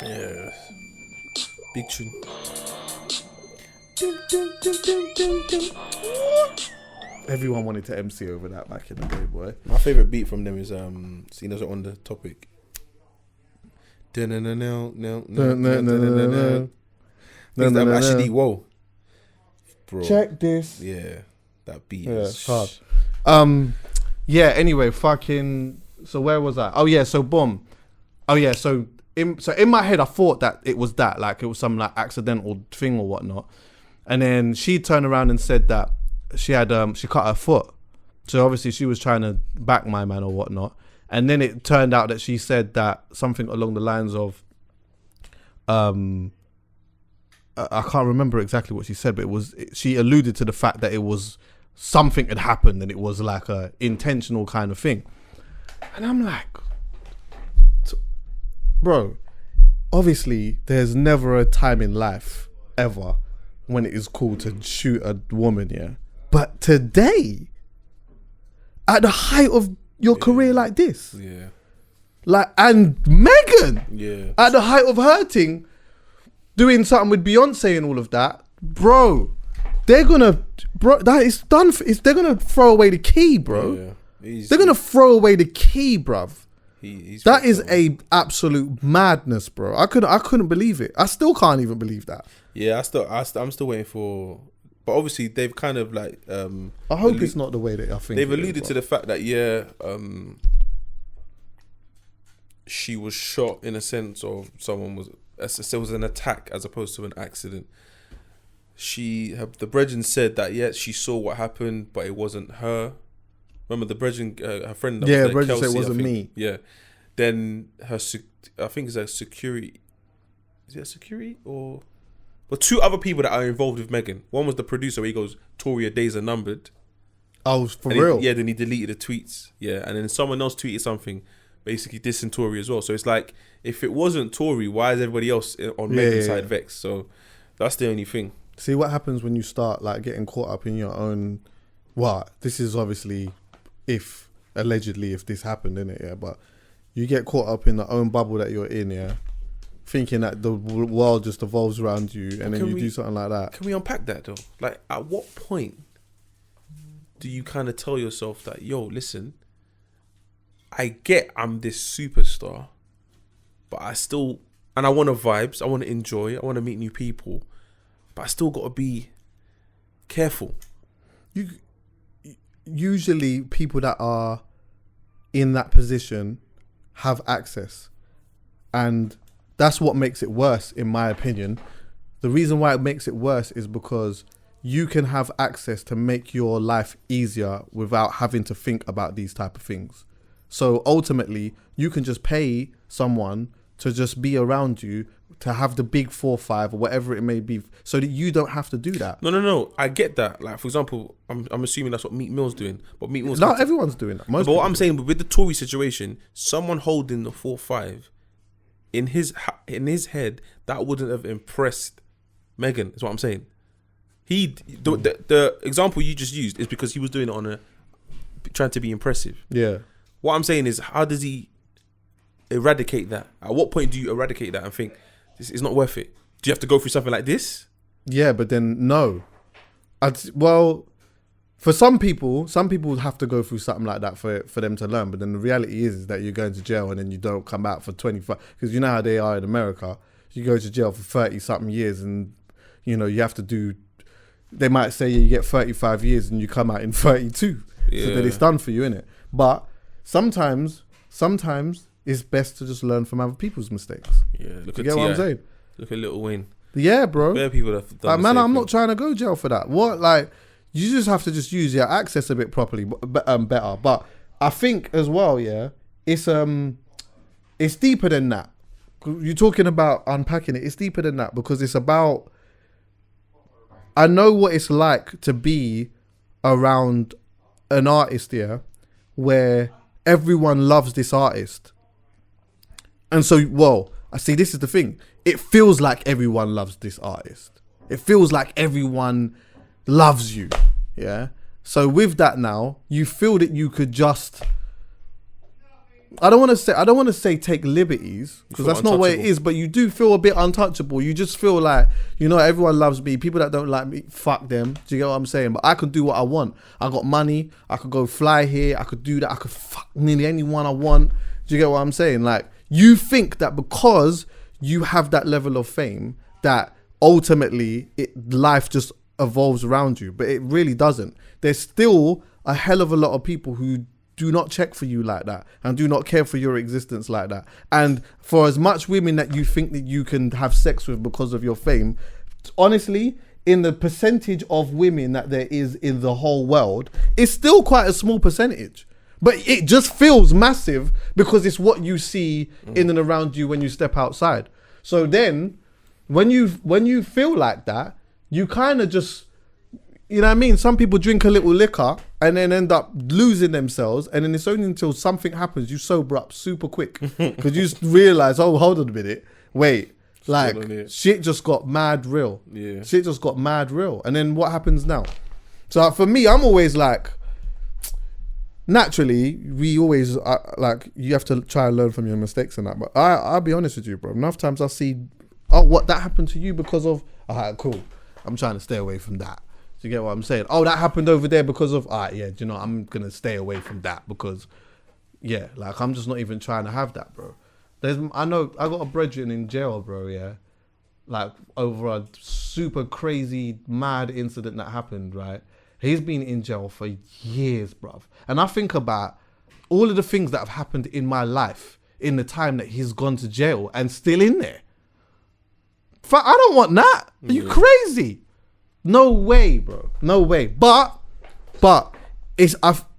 [SPEAKER 1] Yeah. Big tune.
[SPEAKER 2] Everyone wanted to MC over that back in the day, boy.
[SPEAKER 1] My favourite beat from them is, seeing as we're on the topic. Actually, whoa. Bro.
[SPEAKER 2] Check this.
[SPEAKER 1] Yeah. That beat
[SPEAKER 2] Yeah,
[SPEAKER 1] is
[SPEAKER 2] it's hard. Yeah, anyway, fucking, so where was I? Oh yeah, so boom. Oh yeah, so in my head I thought that it was that, like it was some like accidental thing or whatnot. And then she turned around and said that she had she cut her foot. So obviously she was trying to back my man or whatnot. And then it turned out that she said that something along the lines of I can't remember exactly what she said, but she alluded to the fact that it was something had happened and it was like a intentional kind of thing. And I'm like, bro, obviously there's never a time in life ever when it is cool to shoot a woman, yeah. But today, at the height of your career like this,
[SPEAKER 1] Yeah.
[SPEAKER 2] like, and Megan,
[SPEAKER 1] Yeah.
[SPEAKER 2] at the height of her thing, doing something with Beyonce and all of that, bro, they're gonna throw away the key, bro.
[SPEAKER 1] Yeah.
[SPEAKER 2] They're gonna throw away the key, bruv.
[SPEAKER 1] He's
[SPEAKER 2] That is a absolute madness, bro. I couldn't believe it. I still can't even believe that.
[SPEAKER 1] Yeah, I'm still waiting for, but obviously they've kind of like
[SPEAKER 2] I hope it's not the way that I think.
[SPEAKER 1] they've alluded to the fact that she was shot in a sense of there was an attack as opposed to an accident. The brethren said that she saw what happened, but it wasn't her. Remember the brethren, her friend.
[SPEAKER 2] Brethren
[SPEAKER 1] Kelsey,
[SPEAKER 2] said it wasn't
[SPEAKER 1] I think.
[SPEAKER 2] me.
[SPEAKER 1] Yeah. Then I think it's a security. Is it a security or? But two other people that are involved with Megan. One was the producer where he goes, Tori, your days are numbered.
[SPEAKER 2] Oh, for
[SPEAKER 1] And
[SPEAKER 2] real?
[SPEAKER 1] then he deleted the tweets. Yeah, and then someone else tweeted something, basically dissing Tory as well. So it's like, if it wasn't Tory, why is everybody else on Megan's side vexed? So that's the only thing.
[SPEAKER 2] See what happens when you start like getting caught up in your own. Well, this is obviously if this happened, innit? Yeah, but you get caught up in the own bubble that you're in, yeah, thinking that the world just evolves around you, and then you do something like that.
[SPEAKER 1] Can we unpack that though? Like, at what point do you kind of tell yourself that, yo, listen, I get I'm this superstar, but I still, and I want to vibes, I want to enjoy, I want to meet new people, but I still got to be careful.
[SPEAKER 2] Usually people that are in that position have access, and that's what makes it worse, in my opinion. The reason why it makes it worse is because you can have access to make your life easier without having to think about these type of things. So ultimately, you can just pay someone to just be around you, to have the big 4-5 or whatever it may be, so that you don't have to do that.
[SPEAKER 1] No. I get that. Like, for example, I'm assuming that's what Meek Mill's doing. But Meek Mill's
[SPEAKER 2] not everyone's doing that.
[SPEAKER 1] But what I'm saying, with the Tory situation, someone holding the 4-5 in his head, that wouldn't have impressed Megan. Is what I'm saying. The example you just used is because he was doing it trying to be impressive.
[SPEAKER 2] Yeah.
[SPEAKER 1] What I'm saying is, how does he eradicate that? At what point do you eradicate that and think this is not worth it? Do you have to go through something like this?
[SPEAKER 2] Yeah, but then no. Well, for some people would have to go through something like that for them to learn. But then the reality is that you're going to jail and then you don't come out for 25. Because you know how they are in America. You go to jail for 30 something years, and you know you have to do. They might say you get 35 years and you come out in 32. Yeah. So that it's done for you, innit? But sometimes it's best to just learn from other people's mistakes.
[SPEAKER 1] Yeah, look
[SPEAKER 2] you
[SPEAKER 1] at
[SPEAKER 2] get what I'm saying?
[SPEAKER 1] Look at Lil Wayne.
[SPEAKER 2] Yeah, bro.
[SPEAKER 1] Bare people have done
[SPEAKER 2] man, I'm not trying to go jail for that. What, like, you just have to just use your access a bit properly, better. But I think as well, yeah, it's deeper than that. You're talking about unpacking it. It's deeper than that, because it's about. I know what it's like to be around an artist here where everyone loves this artist. And so, well, I see, this is the thing. It feels like everyone loves this artist. It feels like everyone loves you. Yeah. So with that now, you feel that you could just, I don't want to say take liberties, because that's not what it is, but you do feel a bit untouchable. You just feel like, you know, everyone loves me. People that don't like me, fuck them. Do you get what I'm saying? But I can do what I want. I got money. I could go fly here. I could do that. I could fuck nearly anyone I want. Do you get what I'm saying? Like, you think that because you have that level of fame, that ultimately life just evolves around you, but it really doesn't. There's still a hell of a lot of people who do not check for you like that and do not care for your existence like that. And for as much women that you think that you can have sex with because of your fame, honestly, in the percentage of women that there is in the whole world, it's still quite a small percentage. But it just feels massive because it's what you see in and around you when you step outside. So then when you feel like that, you kind of just, you know what I mean? Some people drink a little liquor and then end up losing themselves. And then it's only until something happens, you sober up super quick. Because you just realize, oh, hold on a minute. Wait, like, shit just got mad real. Yeah. Shit just got mad real. And then what happens now? So for me, I'm always like, naturally, we always, like, you have to try and learn from your mistakes and that. But I'll be honest with you, bro. Enough times I see, oh, what, that happened to you because of, all right, cool. I'm trying to stay away from that. Do you get what I'm saying? Oh, that happened over there because of, all right, yeah, do you know, I'm going to stay away from that because, yeah, like, I'm just not even trying to have that, bro. I know, I got a brethren in jail, bro, yeah, like, over a super crazy, mad incident that happened, right? He's been in jail for years, bruv. And I think about all of the things that have happened in my life in the time that he's gone to jail and still in there. I don't want that. Are you crazy? No way, bro. No way. But it's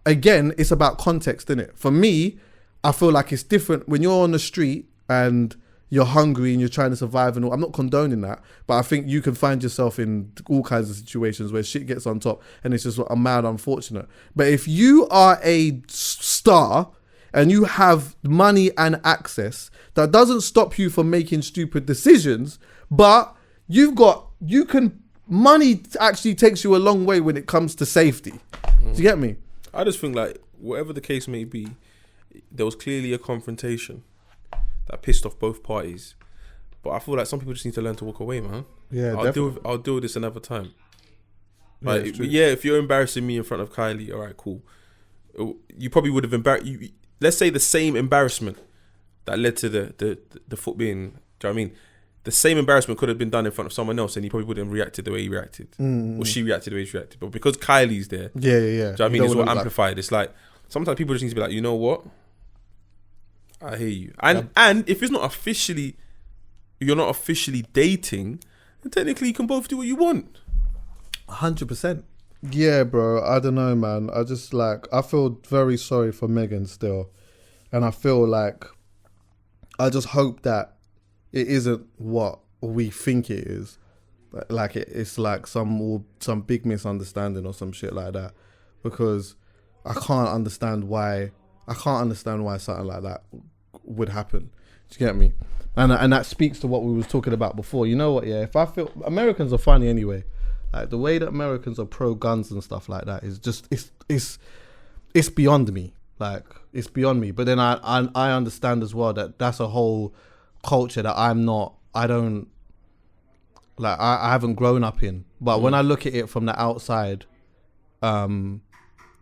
[SPEAKER 2] it's about context, isn't it? For me, I feel like it's different when you're on the street and you're hungry and you're trying to survive and all. I'm not condoning that, but I think you can find yourself in all kinds of situations where shit gets on top and it's just a mad unfortunate. But if you are a star and you have money and access, that doesn't stop you from making stupid decisions, but money actually takes you a long way when it comes to safety. Do you get me?
[SPEAKER 1] I just think, like, whatever the case may be, there was clearly a confrontation that pissed off both parties. But I feel like some people just need to learn to walk away, man.
[SPEAKER 2] Yeah,
[SPEAKER 1] I'll deal with this another time. Like,
[SPEAKER 2] yeah,
[SPEAKER 1] if you're embarrassing me in front of Kylie, all right, cool. You probably would have embarrassed you. Let's say the same embarrassment that led to the foot being. Do you know what I mean? The same embarrassment could have been done in front of someone else, and he probably wouldn't have reacted the way he reacted, or she reacted the way she reacted. But because Kylie's there,
[SPEAKER 2] yeah. Do
[SPEAKER 1] you know what I mean? It's all amplified. It's like sometimes people just need to be like, you know what? I hear you. And if it's not officially, you're not officially dating, then technically you can both do what you want.
[SPEAKER 2] 100%. Yeah, bro. I don't know, man. I just like, I feel very sorry for Megan still. And I feel like, I just hope that it isn't what we think it is. Like it's like some big misunderstanding or some shit like that. Because I can't understand why something like that would happen. Do you get me? And that speaks to what we was talking about before. You know what? Yeah, if I feel Americans are funny anyway. Like the way that Americans are pro guns and stuff like that is just it's beyond me. Like it's beyond me. But then I understand as well that that's a whole culture that I haven't grown up in. But when I look at it from the outside, when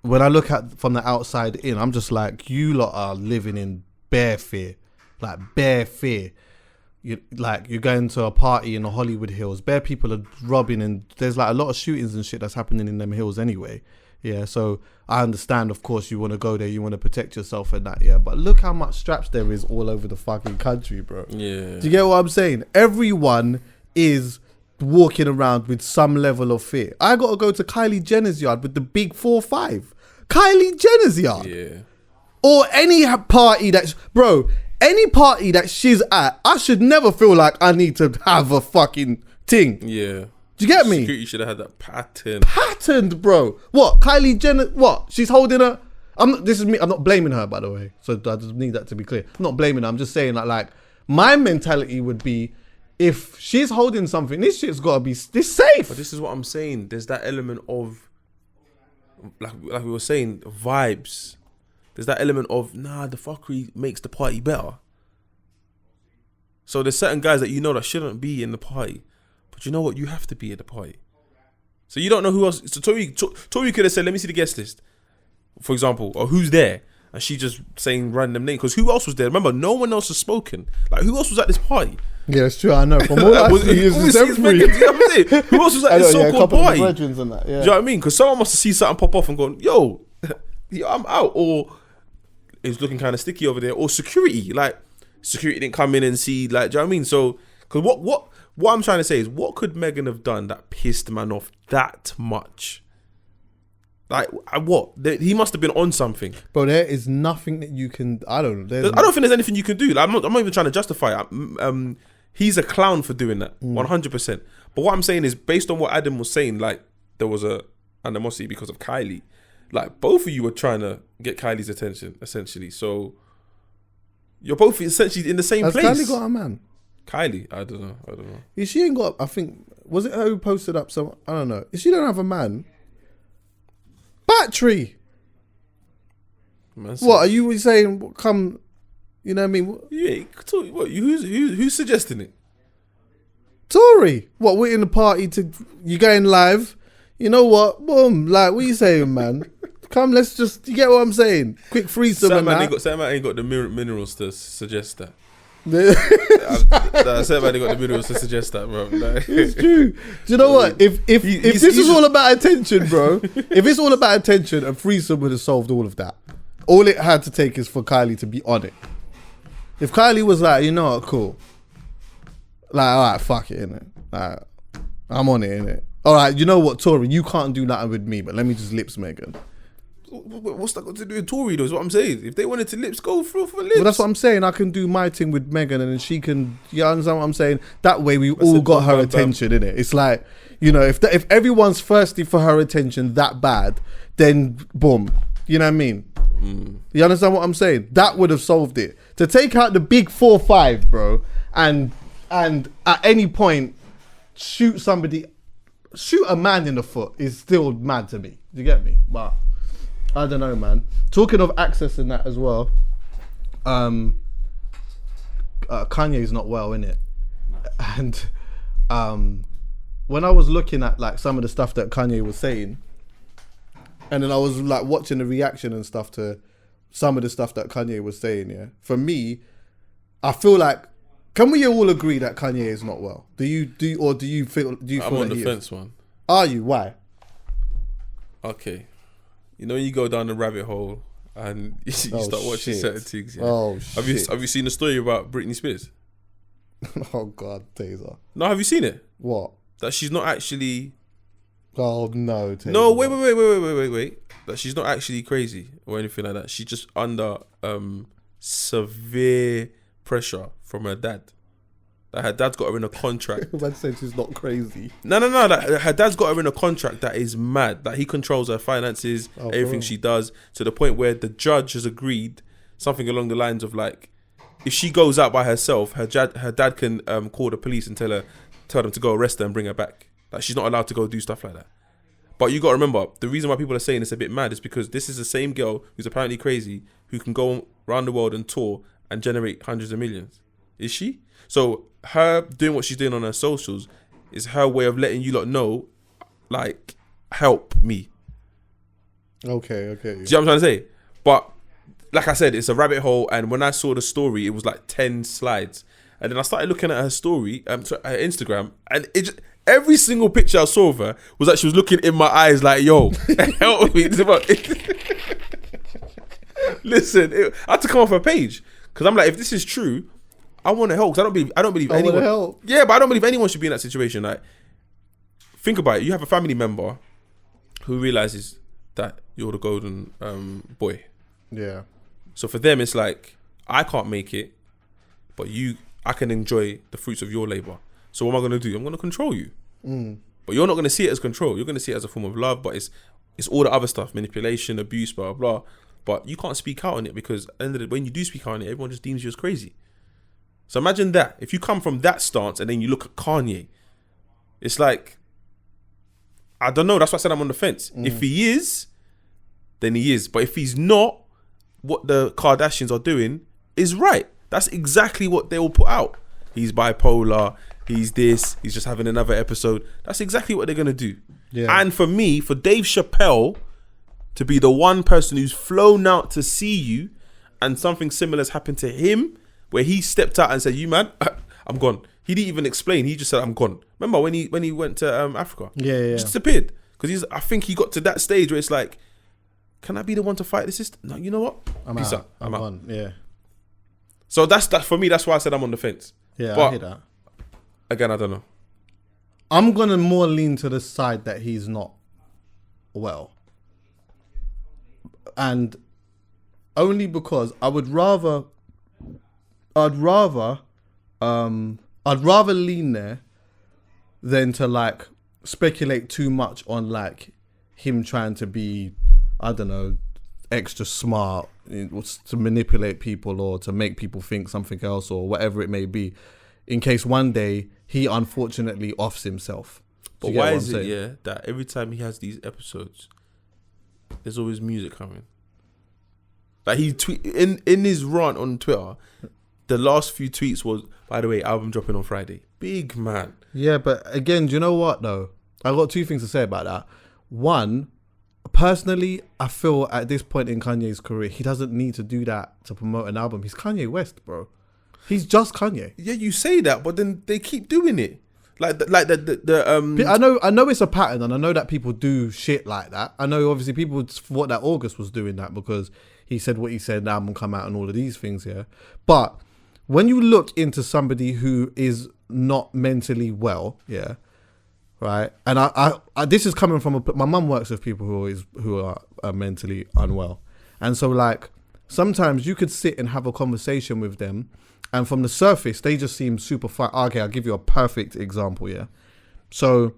[SPEAKER 2] I look at from the outside in, I'm just like, you lot are living in bare fear. Like bare fear. You're going to a party in the Hollywood Hills, bare people are robbing, and there's like a lot of shootings and shit that's happening in them hills anyway. Yeah, so I understand, of course, you want to go there, you want to protect yourself and that, yeah. But look how much straps there is all over the fucking country, bro. Yeah. Do you get what I'm saying? Everyone is walking around with some level of fear. I got to go to Kylie Jenner's yard with the big 4-5. Kylie Jenner's yard. Yeah. Or any party that's, bro, any party that she's at, I should never feel like I need to have a fucking thing. Yeah. Do you get me?
[SPEAKER 1] Security should have had that pattern.
[SPEAKER 2] Patterned, bro. What? Kylie Jenner, what? She's holding her... This is me. I'm not blaming her, by the way. So I just need that to be clear. I'm not blaming her. I'm just saying that, like, my mentality would be, if she's holding something, this shit's got to be... This safe.
[SPEAKER 1] But this is what I'm saying. There's that element of, like we were saying, vibes. There's that element of, the fuckery makes the party better. So there's certain guys that you know that shouldn't be in the party. But you know what? You have to be at the party. So you don't know who else. So Tori could have said, let me see the guest list, for example, or who's there. And she just saying random names. Because who else was there? Remember, no one else has spoken. Like, who else was at this party?
[SPEAKER 2] Yeah, it's true. I know. From all I see is every...
[SPEAKER 1] You know what I'm saying? Who else was at this so-called party?
[SPEAKER 2] And that, yeah. Do you
[SPEAKER 1] know what I mean? Because someone must have seen something pop off and gone, yo, I'm out. Or it's looking kind of sticky over there. Or security. Like, security didn't come in and see, like, do you know what I mean? So, because what I'm trying to say is, what could Megan have done that pissed the man off that much? Like, what? He must have been on something.
[SPEAKER 2] Bro, there is nothing that you can... I don't know.
[SPEAKER 1] I don't think there's anything you can do. Like, I'm not even trying to justify it. He's a clown for doing that, 100%. But what I'm saying is, based on what Adam was saying, like, there was a animosity because of Kylie. Like, both of you were trying to get Kylie's attention, essentially. So, you're both essentially in the same place.
[SPEAKER 2] Has Kylie got a man?
[SPEAKER 1] Kylie? I don't know.
[SPEAKER 2] She ain't got... I think... Was it her who posted up some... I don't know. If she don't have a man... Battery. What are you saying? Come, you know what I mean?
[SPEAKER 1] Yeah, what? Who's suggesting it?
[SPEAKER 2] Tory. What? We're in the party to you going live. You know what? Boom. Like, what are you saying, man? Come, let's just. You get what I'm saying? Quick threesome.
[SPEAKER 1] Sam ain't got the minerals to suggest that. Sam ain't got the minerals to suggest that, bro. Like,
[SPEAKER 2] it's true. Do you know what? If this is all about attention, bro. If it's all about attention, a threesome would have solved all of that. All it had to take is for Kylie to be on it. If Kylie was like, you know what, cool. Like, all right, fuck it, innit? Like, I'm on it, innit? All right, you know what, Tori, you can't do nothing with me, but let me just lips Megan.
[SPEAKER 1] What's that got to do with Tory, though, is what I'm saying. If they wanted to lips, go for lips.
[SPEAKER 2] Well, that's what I'm saying. I can do my thing with Megan and then she can, you understand what I'm saying? That way we all got her attention, innit? It's like, you know, if everyone's thirsty for her attention that bad, then boom. You know what I mean? You understand what I'm saying? That would have solved it. To take out the big 4-5, bro, and at any point shoot a man in the foot is still mad to me. Do you get me? But I don't know, man. Talking of accessing that as well, Kanye's not well, innit? And when I was looking at like some of the stuff that Kanye was saying, and then I was like watching the reaction and stuff to some of the stuff that Kanye was saying, yeah. For me, I feel like, can we all agree that Kanye is not well? Do you feel
[SPEAKER 1] I'm on
[SPEAKER 2] that
[SPEAKER 1] the
[SPEAKER 2] he
[SPEAKER 1] fence,
[SPEAKER 2] is?
[SPEAKER 1] man.
[SPEAKER 2] Are you? Why?
[SPEAKER 1] Okay. You know, you go down the rabbit hole and you start watching certain things. Yeah?
[SPEAKER 2] Oh,
[SPEAKER 1] have you seen the story about Britney Spears?
[SPEAKER 2] Oh God, Taser.
[SPEAKER 1] No, have you seen it?
[SPEAKER 2] What?
[SPEAKER 1] That she's not actually.
[SPEAKER 2] Oh no, Taser.
[SPEAKER 1] No, wait. That she's not actually crazy or anything like that. She's just under severe pressure from her dad. That her dad's got her in a contract.
[SPEAKER 2] Man said she's not crazy.
[SPEAKER 1] No. That her dad's got her in a contract that is mad. That he controls her finances, everything she does, to the point where the judge has agreed something along the lines of like, if she goes out by herself, her dad can call the police and tell them to go arrest her and bring her back. Like, she's not allowed to go do stuff like that. But you got to remember, the reason why people are saying it's a bit mad is because this is the same girl who's apparently crazy who can go around the world and tour and generate hundreds of millions. Is she? So her doing what she's doing on her socials is her way of letting you lot know, like, help me.
[SPEAKER 2] Okay.
[SPEAKER 1] Do you know what I'm trying to say? But like I said, it's a rabbit hole, and when I saw the story, it was like 10 slides. And then I started looking at her story, her Instagram, and it just, every single picture I saw of her was like she was looking in my eyes like, yo, help me. Listen, I had to come off her page because I'm like, if this is true, I want to help. Because I don't believe anyone.
[SPEAKER 2] Help.
[SPEAKER 1] Yeah, but I don't believe anyone should be in that situation. Like, think about it. You have a family member who realizes that you're the golden boy.
[SPEAKER 2] Yeah.
[SPEAKER 1] So for them, it's like, I can't make it, but I can enjoy the fruits of your labor. So what am I going to do? I'm going to control you. But you're not going to see it as control. You're going to see it as a form of love, but it's all the other stuff, manipulation, abuse, blah, blah, blah. But you can't speak out on it because at the end of the day, when you do speak out on it, everyone just deems you as crazy. So imagine that. If you come from that stance and then you look at Kanye, it's like, I don't know. That's why I said I'm on the fence. If he is, then he is. But if he's not, what the Kardashians are doing is right. That's exactly what they will put out. He's bipolar. He's this. He's just having another episode. That's exactly what they're going to do.
[SPEAKER 2] Yeah.
[SPEAKER 1] And for me, for Dave Chappelle to be the one person who's flown out to see you and something similar has happened to him where he stepped out and said, you man, I'm gone. He didn't even explain. He just said, I'm gone. Remember when he went to Africa?
[SPEAKER 2] Yeah.
[SPEAKER 1] He just disappeared. Because I think he got to that stage where it's like, can I be the one to fight the system? No, you know what? Peace out. I'm out.
[SPEAKER 2] Gone. Yeah.
[SPEAKER 1] So that's for me. That's why I said I'm on the fence.
[SPEAKER 2] Yeah,
[SPEAKER 1] but
[SPEAKER 2] I hear that.
[SPEAKER 1] Again, I don't know.
[SPEAKER 2] I'm gonna more lean to the side that he's not well, and only because I'd rather lean there than to like speculate too much on like him trying to be, I don't know, extra smart to manipulate people or to make people think something else or whatever it may be, in case one day he unfortunately offs himself.
[SPEAKER 1] But why is it, that every time he has these episodes, there's always music coming? Like he tweet in his rant on Twitter, the last few tweets was, by the way, album dropping on Friday. Big man.
[SPEAKER 2] Yeah, but again, do you know what though? I got two things to say about that. One, personally, I feel at this point in Kanye's career, he doesn't need to do that to promote an album. He's Kanye West, bro. He's just Kanye.
[SPEAKER 1] Yeah, you say that, but then they keep doing it. I
[SPEAKER 2] know it's a pattern, and I know that people do shit like that. I know obviously people thought that August was doing that because he said what he said, the album come out and all of these things, yeah. But when you look into somebody who is not mentally well, yeah, right, and I this is coming from my mum works with people who are mentally unwell, and so like sometimes you could sit and have a conversation with them, and from the surface they just seem super fine. Okay, I'll give you a perfect example, yeah. So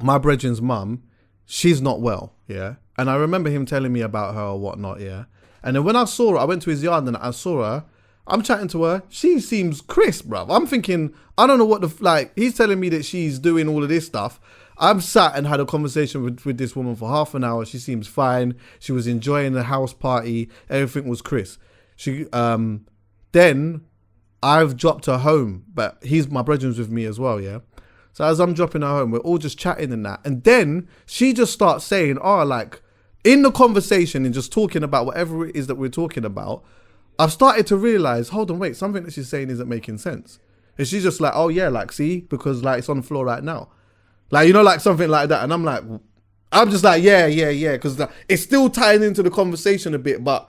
[SPEAKER 2] my brethren's mum, she's not well, yeah, and I remember him telling me about her or whatnot, yeah. And then when I saw her, I went to his yard and I saw her. I'm chatting to her. She seems crisp, bruv. I'm thinking, I don't know what he's telling me that she's doing all of this stuff. I'm sat and had a conversation with this woman for half an hour. She seems fine. She was enjoying the house party. Everything was crisp. Then I've dropped her home, but my brethren's with me as well, yeah? So as I'm dropping her home, we're all just chatting and that. And then she just starts saying, in the conversation and just talking about whatever it is that we're talking about, I've started to realize, hold on, wait, something that she's saying isn't making sense. And she's just like, oh yeah, like, see, because like it's on the floor right now. Like, you know, like something like that. And I'm just like, yeah. Because it's still tying into the conversation a bit. But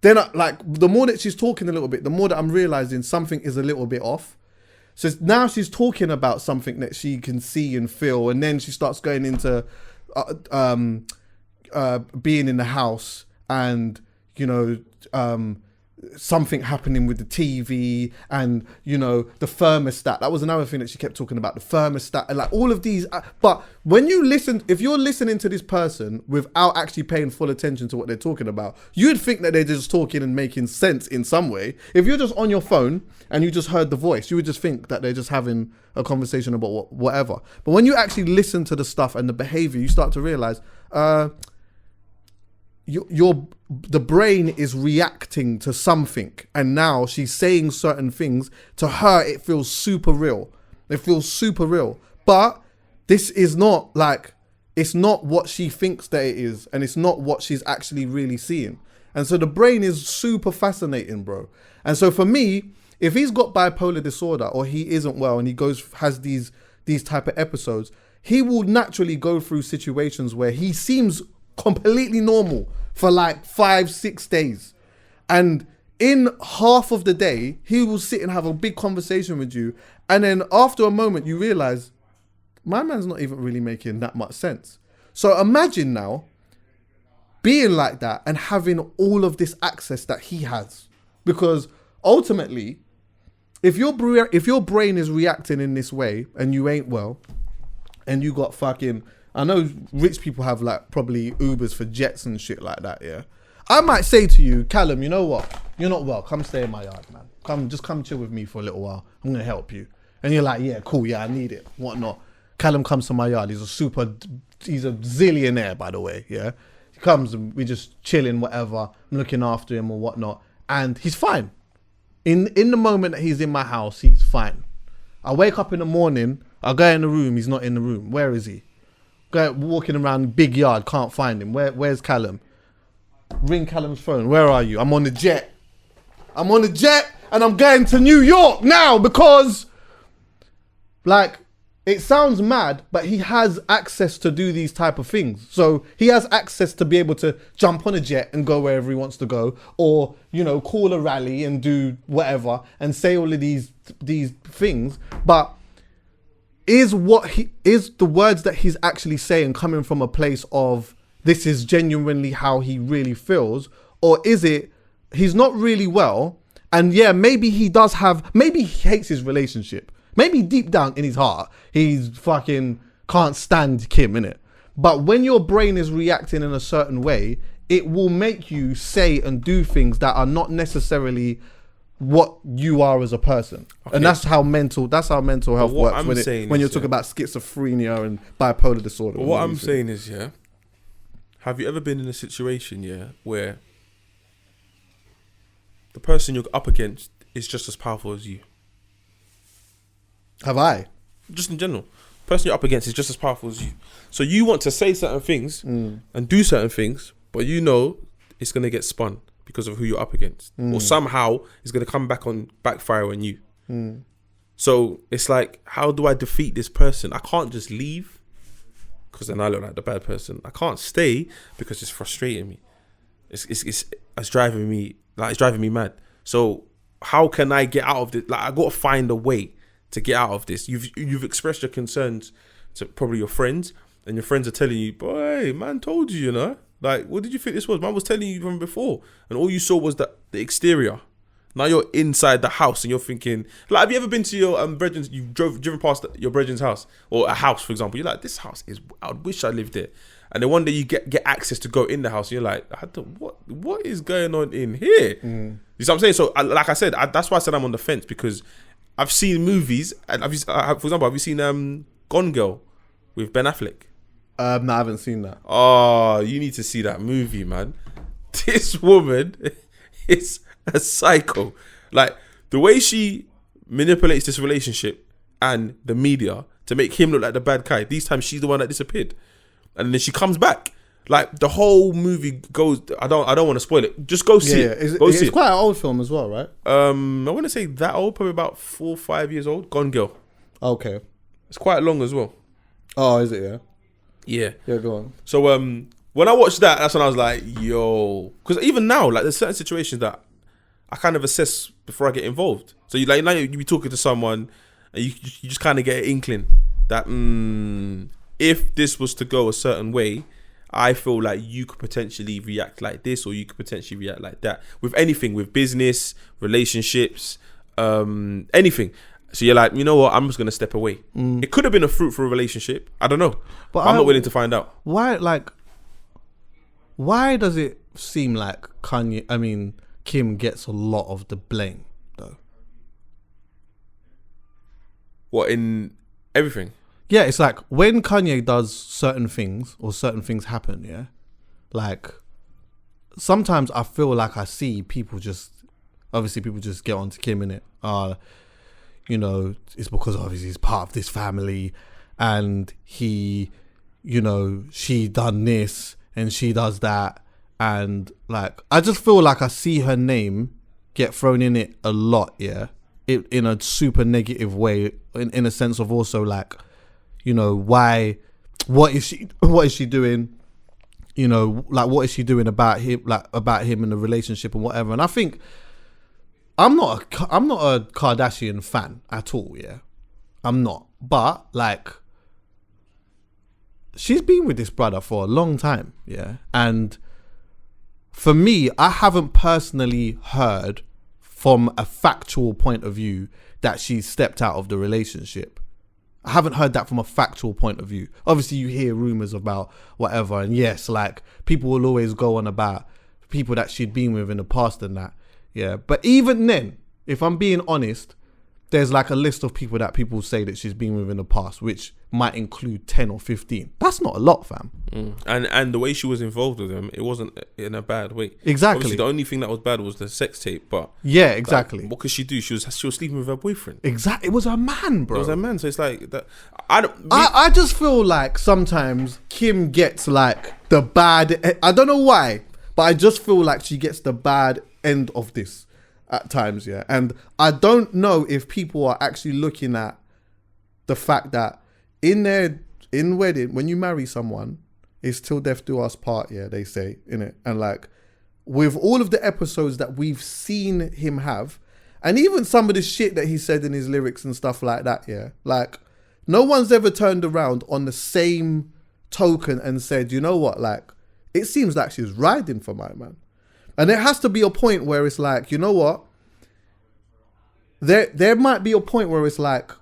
[SPEAKER 2] then like the more that she's talking a little bit, the more that I'm realizing something is a little bit off. So now she's talking about something that she can see and feel. And then she starts going into being in the house and, you know, something happening with the TV and, you know, the thermostat. That was another thing that she kept talking about, the thermostat and like all of these. But when you listen, if you're listening to this person without actually paying full attention to what they're talking about, you'd think that they're just talking and making sense in some way. If you're just on your phone and you just heard the voice, you would just think that they're just having a conversation about whatever. But when you actually listen to the stuff and the behavior, you start to realize, the brain is reacting to something, and now she's saying certain things. To her, it feels super real. But this is not like, it's not what she thinks that it is, and it's not what she's actually really seeing. And so the brain is super fascinating, bro. And so for me, if he's got bipolar disorder or he isn't well and he has these type of episodes, he will naturally go through situations where he seems completely normal for like 5-6 days, and in half of the day he will sit and have a big conversation with you, and then after a moment you realize my man's not even really making that much sense. So imagine now being like that and having all of this access that he has, because ultimately if your brain is reacting in this way and you ain't well and you got fucking, I know rich people have like probably Ubers for jets and shit like that, yeah. I might say to you, Callum, you know what? You're not well. Come stay in my yard, man. Come chill with me for a little while. I'm gonna help you. And you're like, yeah, cool, yeah, I need it, whatnot. Callum comes to my yard. He's a zillionaire, by the way, yeah. He comes and we just chilling, whatever. I'm looking after him or whatnot, and he's fine. In the moment that he's in my house, he's fine. I wake up in the morning. I go in the room. He's not in the room. Where is he? Go walking around big yard, can't find him. Where's Callum? Ring Callum's phone. Where are you? I'm on the jet. And I'm going to New York now because, like, it sounds mad, but he has access to do these type of things. So he has access to be able to jump on a jet and go wherever he wants to go, or, you know, call a rally and do whatever and say all of these things. But is the words that he's actually saying coming from a place of this is genuinely how he really feels, or is it he's not really well, and yeah, maybe he hates his relationship, maybe deep down in his heart he's fucking can't stand Kim, innit? But when your brain is reacting in a certain way, it will make you say and do things that are not necessarily what you are as a person. Okay. And that's how mental health works when you're talking about schizophrenia and bipolar disorder.
[SPEAKER 1] But what I'm saying is, yeah, have you ever been in a situation, yeah, where the person you're up against is just as powerful as you?
[SPEAKER 2] Have I?
[SPEAKER 1] Just in general. The person you're up against is just as powerful as you. So you want to say certain things and do certain things, but you know it's going to get spun because of who you're up against, or somehow it's going to come backfire on you. So it's like, how do I defeat this person? I can't just leave because then I look like the bad person. I can't stay because it's frustrating me. It's driving me mad. So how can I get out of this? Like, I got to find a way to get out of this. You've expressed your concerns to probably your friends, and your friends are telling you, boy, man told you, you know. Like, what did you think this was? Man was telling you from before, and all you saw was the exterior. Now you're inside the house, and you're thinking, like, have you ever been to your brethren's? You've driven past your brethren's house, or a house, for example. You're like, this house is. I wish I lived there. And then one day you get access to go in the house, and you're like, what is going on in here? You see what I'm saying? So, like I said, that's why I said I'm on the fence, because I've seen movies, and for example, have you seen Gone Girl with Ben Affleck?
[SPEAKER 2] No, I haven't seen that.
[SPEAKER 1] Oh, you need to see that movie, man. This woman is a psycho. Like, the way she manipulates this relationship and the media to make him look like the bad guy. These times she's the one that disappeared, and then she comes back, Like the whole movie goes. I don't want to spoil it. Just go see it. Go see
[SPEAKER 2] It's
[SPEAKER 1] it.
[SPEAKER 2] quite an old film as well, right?
[SPEAKER 1] I want to say that old, probably about 4 or 5 years old. Gone Girl.
[SPEAKER 2] Okay.
[SPEAKER 1] It's quite long as well.
[SPEAKER 2] Oh, is it? Yeah.
[SPEAKER 1] Yeah.
[SPEAKER 2] Yeah, go on.
[SPEAKER 1] So when I watched that, that's when I was like, yo, because even now, like there's certain situations that I kind of assess before I get involved. So you be talking to someone, and you just kind of get an inkling that if this was to go a certain way, I feel like you could potentially react like this, or you could potentially react like that with anything, with business, relationships, anything. So you're like, you know what? I'm just gonna step away. It could have been a fruitful relationship. I don't know, but I'm not willing to find out.
[SPEAKER 2] Why does it seem like Kim gets a lot of the blame though?
[SPEAKER 1] What, in everything?
[SPEAKER 2] Yeah, it's like when Kanye does certain things or certain things happen, yeah, like sometimes I feel like I see people just get onto Kim in it. You know, it's because obviously he's part of this family and he, you know, she done this and she does that. And like, I just feel like I see her name get thrown in it a lot, yeah, in a super negative way, in a sense of also like, you know, what is she doing? You know, like what is she doing about him in the relationship and whatever. And I think I'm not a Kardashian fan at all, yeah. I'm not. But like, she's been with this brother for a long time, yeah. And for me, I haven't personally heard from a factual point of view that she stepped out of the relationship. I haven't heard that from a factual point of view. Obviously, you hear rumors about whatever, and yes, like people will always go on about people that she'd been with in the past and that. Yeah, but even then, if I'm being honest, there's like a list of people that people say that she's been with in the past, which might include 10 or 15. That's not a lot, fam.
[SPEAKER 1] And the way she was involved with him, it wasn't in a bad way.
[SPEAKER 2] Exactly.
[SPEAKER 1] Obviously, the only thing that was bad was the sex tape, but
[SPEAKER 2] yeah, exactly.
[SPEAKER 1] Like, what could she do? She was sleeping with her boyfriend.
[SPEAKER 2] Exactly. It was her man, bro.
[SPEAKER 1] It was her man. So it's like that.
[SPEAKER 2] I just feel like sometimes Kim gets like the bad. I don't know why, but I just feel like she gets the bad end of this at times, yeah. And I don't know if people are actually looking at the fact that in wedding, when you marry someone, it's till death do us part, yeah, they say, innit? And like, with all of the episodes that we've seen him have, and even some of the shit that he said in his lyrics and stuff like that, yeah, like, no one's ever turned around on the same token and said, you know what, like, it seems like she's riding for my man. And there has to be a point where it's like, you know what? There might be a point where it's like,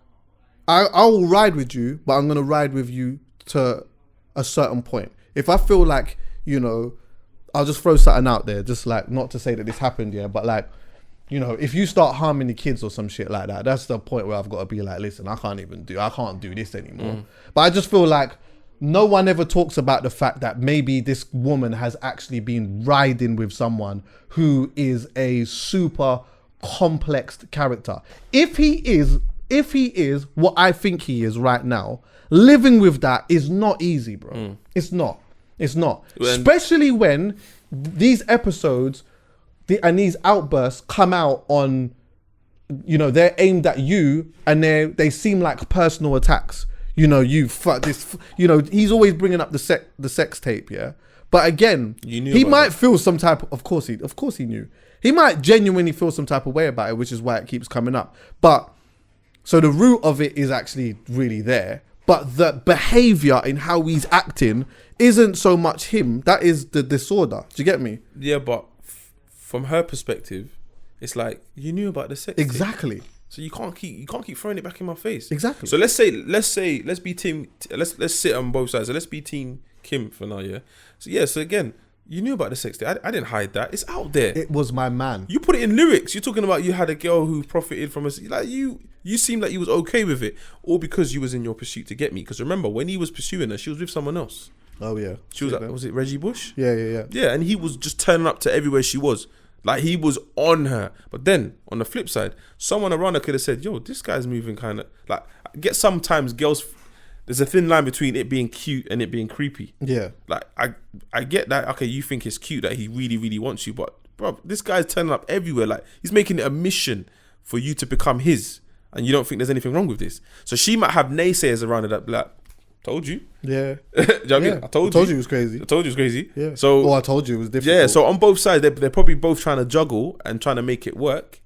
[SPEAKER 2] I will ride with you, but I'm going to ride with you to a certain point. If I feel like, you know, I'll just throw something out there, just like, not to say that this happened, yeah, but like, you know, if you start harming the kids or some shit like that, that's the point where I've got to be like, listen, I can't do this anymore. But I just feel like no one ever talks about the fact that maybe this woman has actually been riding with someone who is a super complex character. If he is what I think he is right now, living with that is not easy, bro. It's not. Especially when these episodes and these outbursts come out on, you know, they're aimed at you and they seem like personal attacks. You know, you fuck this. You know, he's always bringing up the sex tape, yeah. But again, he might feel some type of course he knew. He might genuinely feel some type of way about it, which is why it keeps coming up. But so the root of it is actually really there. But the behavior in how he's acting isn't so much him. That is the disorder. Do you get me?
[SPEAKER 1] Yeah, but from her perspective, it's like you knew about the sex tape.
[SPEAKER 2] Exactly.
[SPEAKER 1] So you can't keep throwing it back in my face.
[SPEAKER 2] Exactly.
[SPEAKER 1] So let's be team. Let's sit on both sides. So let's be team Kim for now, yeah. So yeah. So again, you knew about the sex tape. I didn't hide that. It's out there.
[SPEAKER 2] It was my man.
[SPEAKER 1] You put it in lyrics. You're talking about you had a girl who profited from us. Like you seemed like you was okay with it, all because you was in your pursuit to get me. Because remember, when he was pursuing her, she was with someone else.
[SPEAKER 2] Oh yeah.
[SPEAKER 1] She was like, was it Reggie Bush?
[SPEAKER 2] Yeah.
[SPEAKER 1] Yeah, and he was just turning up to everywhere she was. Like he was on her. But then on the flip side, someone around her could have said, yo, this guy's moving kind of like, sometimes girls there's a thin line between it being cute and it being creepy.
[SPEAKER 2] Yeah.
[SPEAKER 1] Like I get that. Okay, you think it's cute that he really, really wants you, but bro, this guy's turning up everywhere. Like he's making it a mission for you to become his, and you don't think there's anything wrong with this. So she might have naysayers around it that be like, told you.
[SPEAKER 2] Yeah.
[SPEAKER 1] Do you know what I mean? I told you
[SPEAKER 2] it was crazy.
[SPEAKER 1] I told you it was crazy.
[SPEAKER 2] Yeah.
[SPEAKER 1] So
[SPEAKER 2] I told you it was difficult.
[SPEAKER 1] yeah. So on both sides, they're probably both trying to juggle and trying to make it work.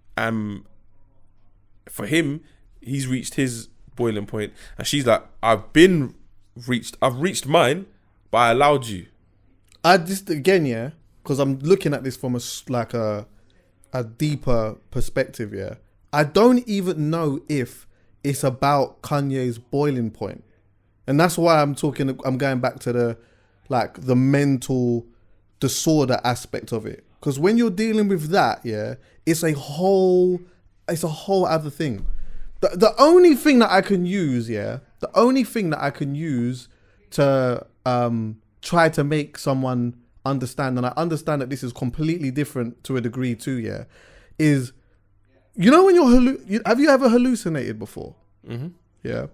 [SPEAKER 1] For him, he's reached his boiling point, and she's like, I've reached mine, but I allowed you.
[SPEAKER 2] I just again, yeah, because I'm looking at this from a deeper perspective. Yeah, I don't even know if it's about Kanye's boiling point, and that's why I'm going back to the mental disorder aspect of it. Because when you're dealing with that, yeah, it's a whole other thing. The only thing that I can use, to try to make someone understand, and I understand that this is completely different to a degree too, yeah, is, you know, when have you ever hallucinated before?
[SPEAKER 1] Mm-hmm.
[SPEAKER 2] Yeah.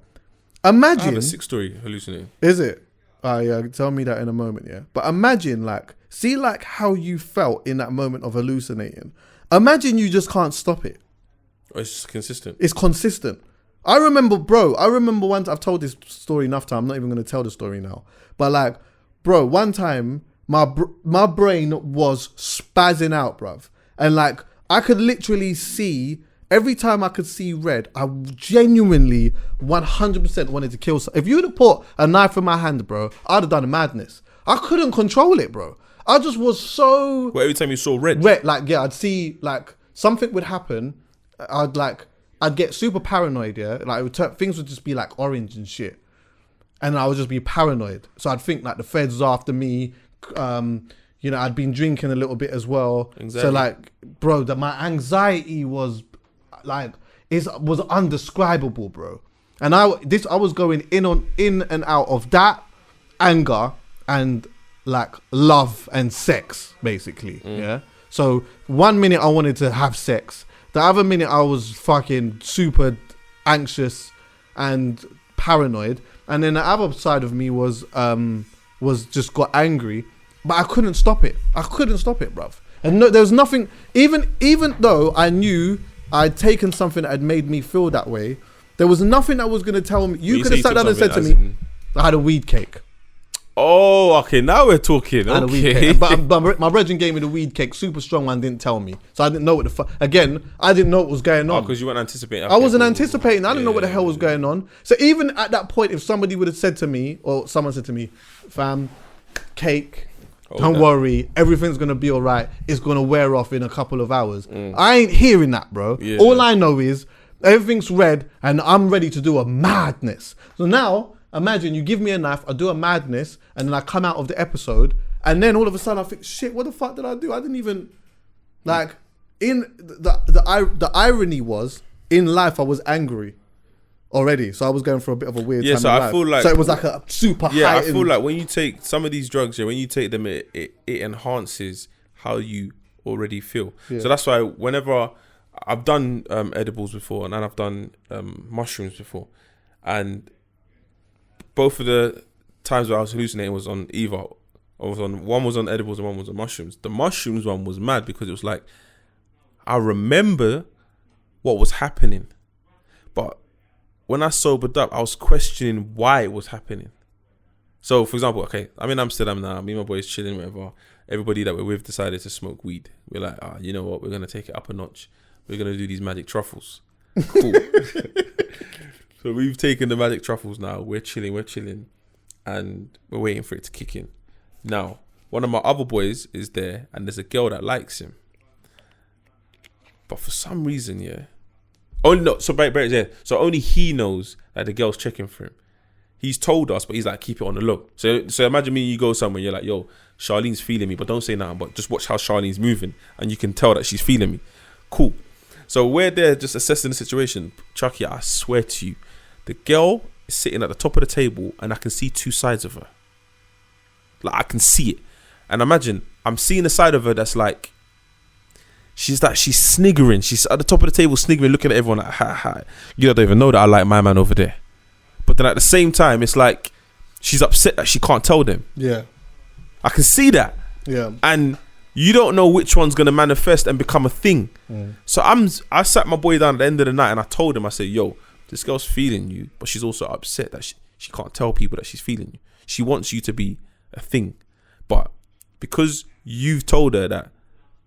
[SPEAKER 2] Imagine.
[SPEAKER 1] I have a 6-story hallucinating.
[SPEAKER 2] Is it? Yeah, tell me that in a moment, yeah. But imagine, see how you felt in that moment of hallucinating. Imagine you just can't stop it.
[SPEAKER 1] It's just consistent.
[SPEAKER 2] It's consistent. I remember once, I've told this story enough time, I'm not even going to tell the story now. But one time, my brain was spazzing out, bruv. And I could literally see, every time I could see red, I genuinely 100% wanted to kill someone. If you would have put a knife in my hand, bro, I'd have done a madness. I couldn't control it, bro. I just was so...
[SPEAKER 1] Well, every time you saw red?
[SPEAKER 2] I'd see, something would happen. I'd get super paranoid, yeah? Things would just be orange and shit. And I would just be paranoid. So I'd think the feds are after me. I'd been drinking a little bit as well.
[SPEAKER 1] Exactly.
[SPEAKER 2] So bro, my anxiety was was undescribable, bro. And I was going in and out of that, anger and love and sex, basically. Yeah. So 1 minute I wanted to have sex. The other minute I was fucking super anxious and paranoid, and then the other side of me was just got angry, but I couldn't stop it. Bruv. And no, there was nothing. Even though I knew I'd taken something that had made me feel that way, there was nothing that was gonna tell me. You could have sat down and said to me, "I had a weed cake."
[SPEAKER 1] Oh, okay. Now we're talking.
[SPEAKER 2] I had a weed cake. But my brethren gave me the weed cake, super strong one, didn't tell me. So I didn't know what the fuck. Again, I didn't know what was going on.
[SPEAKER 1] Because you weren't anticipating.
[SPEAKER 2] I wasn't anticipating. I didn't know what the hell was going on. So even at that point, if somebody would have said to me, or someone said to me, fam, cake, don't worry, everything's going to be all right. It's going to wear off in a couple of hours. I ain't hearing that, bro. Yeah. All I know is everything's red and I'm ready to do a madness. So now... imagine you give me a knife, I do a madness, and then I come out of the episode, and then all of a sudden I think, shit, what the fuck did I do? I didn't even in the irony was, in life I was angry already, so I was going for a bit of a weird time.
[SPEAKER 1] So I feel
[SPEAKER 2] so it was a super high.
[SPEAKER 1] I feel when you take some of these drugs, when you take them, it enhances how you already feel. Yeah. So that's why whenever I've done edibles before, and I've done mushrooms before, and both of the times where I was hallucinating was on either. One was on edibles and one was on mushrooms. The mushrooms one was mad because it was I remember what was happening, but when I sobered up, I was questioning why it was happening. So, for example, okay, I'm in Amsterdam now. Me and my boys chilling, whatever. Everybody that we're with decided to smoke weed. We're like, you know what? We're gonna take it up a notch. We're gonna do these magic truffles. Cool. So we've taken the magic truffles now. We're chilling, and we're waiting for it to kick in. Now, one of my other boys is there, and there's a girl that likes him. But for some reason, so only he knows that the girl's checking for him. He's told us, but he's keep it on the low. So imagine me and you go somewhere, you're yo, Charlene's feeling me, but don't say nothing, but just watch how Charlene's moving, and you can tell that she's feeling me. Cool. So we're there just assessing the situation. Chucky, I swear to you, the girl is sitting at the top of the table and I can see two sides of her. I can see it. And imagine, I'm seeing a side of her that's she's sniggering. She's at the top of the table sniggering, looking at everyone ha. You don't even know that I like my man over there. But then at the same time, it's like she's upset that she can't tell them.
[SPEAKER 2] Yeah.
[SPEAKER 1] I can see that.
[SPEAKER 2] Yeah.
[SPEAKER 1] And you don't know which one's gonna manifest and become a thing. So I sat my boy down at the end of the night and I told him, I said, yo, this girl's feeling you, but she's also upset that she can't tell people that she's feeling you. She wants you to be a thing. But because you've told her that,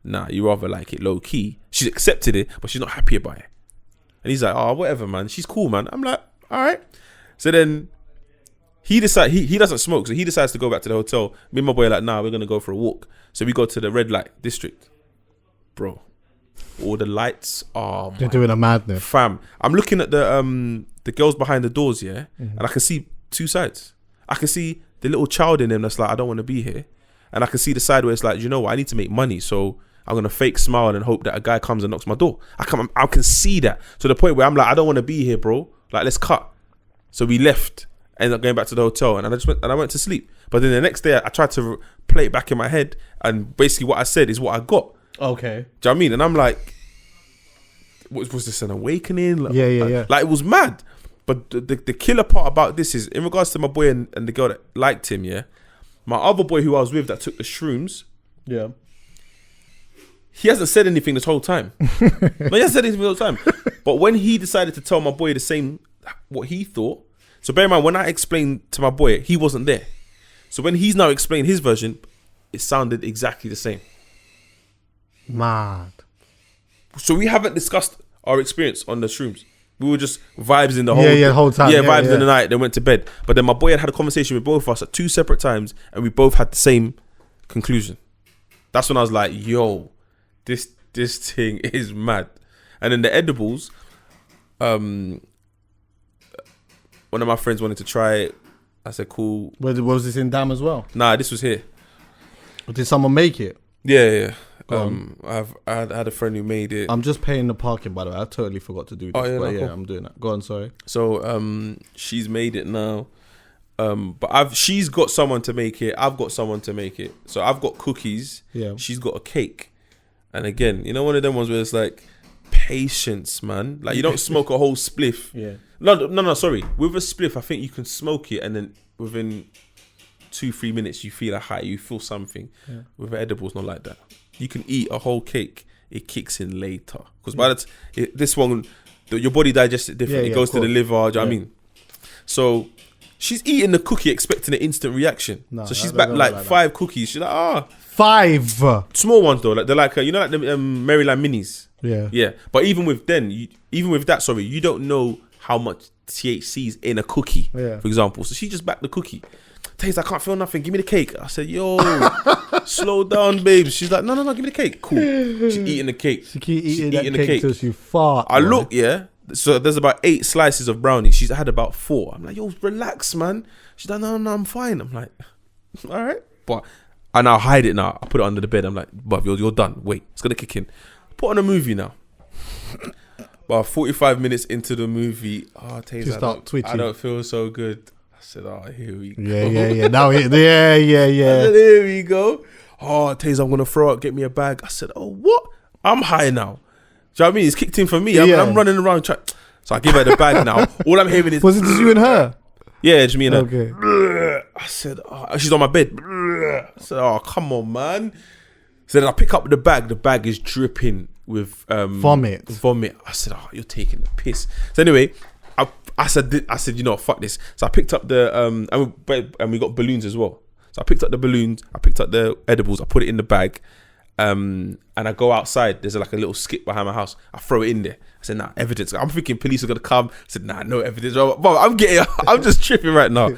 [SPEAKER 1] nah, you rather like it low key, she's accepted it, but she's not happy about it. And he's like, oh, whatever, man. She's cool, man. I'm like, all right. So then he decides, he doesn't smoke, so he decides to go back to the hotel. Me and my boy are like, nah, we're going to go for a walk. So we go to the red light district. Bro, all the lights are...
[SPEAKER 2] They're doing a madness.
[SPEAKER 1] Fam, I'm looking at the girls behind the doors, yeah? And I can see two sides. I can see the little child in them that's like, I don't want to be here. And I can see the side where it's like, you know what, I need to make money, so I'm going to fake smile and hope that a guy comes and knocks my door. I can see that. To the point where I'm like, I don't want to be here, bro. Like, let's cut. So we left. Ended up going back to the hotel and I went to sleep. But then the next day I tried to play it back in my head, and basically what I said is what I got.
[SPEAKER 2] Okay.
[SPEAKER 1] Do you know what I mean? And I'm like, was this an awakening? Like,
[SPEAKER 2] Yeah.
[SPEAKER 1] Like, it was mad. But the killer part about this is, in regards to my boy and the girl that liked him, yeah, my other boy who I was with that took the shrooms,
[SPEAKER 2] Yeah.
[SPEAKER 1] he hasn't said anything this whole time. No, he hasn't said anything the whole time. But when he decided to tell my boy the same, what he thought, so bear in mind, when I explained to my boy, he wasn't there. So when he's now explained his version, it sounded exactly the same.
[SPEAKER 2] Mad.
[SPEAKER 1] So we haven't discussed our experience on the shrooms. We were just vibes in the whole...
[SPEAKER 2] the whole time.
[SPEAKER 1] Yeah, vibes in the night, then went to bed. But then my boy had a conversation with both of us at two separate times, and we both had the same conclusion. That's when I was like, yo, this thing is mad. And then the edibles, one of my friends wanted to try it. I said, cool.
[SPEAKER 2] Was this in Dam as well?
[SPEAKER 1] Nah, this was here.
[SPEAKER 2] Did someone make it?
[SPEAKER 1] Yeah. I had a friend who made it.
[SPEAKER 2] I'm just paying the parking, by the way. I totally forgot to do this. Cool. I'm doing that. Go on, sorry.
[SPEAKER 1] So she's made it now. But she's got someone to make it. I've got someone to make it. So I've got cookies.
[SPEAKER 2] Yeah.
[SPEAKER 1] She's got a cake. And again, you know, one of them ones where it's like, patience, man. Like, you don't smoke a whole spliff.
[SPEAKER 2] Yeah.
[SPEAKER 1] No, sorry. With a spliff, I think you can smoke it and then within 2-3 minutes you feel a high, you feel something. Yeah. With edibles, not like that. You can eat a whole cake, it kicks in later. Because by this one, your body digests it differently. It goes to the liver, do you know what I mean? So she's eating the cookie expecting an instant reaction. No, so she's back like 5 cookies. She's like,
[SPEAKER 2] 5
[SPEAKER 1] small ones though. Like they're like you know, like the Maryland minis. Yeah. But even with that, you don't know how much THC is in a cookie, for example. So she just backed the cookie. Taste, I can't feel nothing. Give me the cake. I said, yo, slow down, babe. She's like, no, give me the cake. Cool. She's eating the cake.
[SPEAKER 2] She keep eating the cake till she fart.
[SPEAKER 1] I look, so there's about 8 slices of brownie. She's had about 4. I'm like, yo, relax, man. She's like, no, I'm fine. I'm like, all right. But I now hide it now. I put it under the bed. I'm like, bruv, you're done. Wait, it's going to kick in. Put on a movie now. About 45 minutes into the movie, Taser, I don't feel so good. I said, here we go.
[SPEAKER 2] Yeah. Now, yeah.
[SPEAKER 1] I said, here we go. Taser, I'm going to throw up. Get me a bag. I said, what? I'm high now. Do you know what I mean? It's kicked in for me. I'm running around. So I give her the bag now. All I'm hearing is...
[SPEAKER 2] Was it just you and her?
[SPEAKER 1] Yeah, just me and her.
[SPEAKER 2] Okay.
[SPEAKER 1] I said, she's on my bed. I said, come on, man. So then I pick up the bag. The bag is dripping with
[SPEAKER 2] vomit.
[SPEAKER 1] I said, you're taking the piss. So anyway, I said, you know, fuck this. So I picked up the and we got balloons as well. So I picked up the balloons. I picked up the edibles. I put it in the bag. And I go outside. There's like a little skip behind my house. I throw it in there. I said, nah, evidence. I'm thinking police are gonna come. I said, nah, no evidence. But I'm just tripping right now.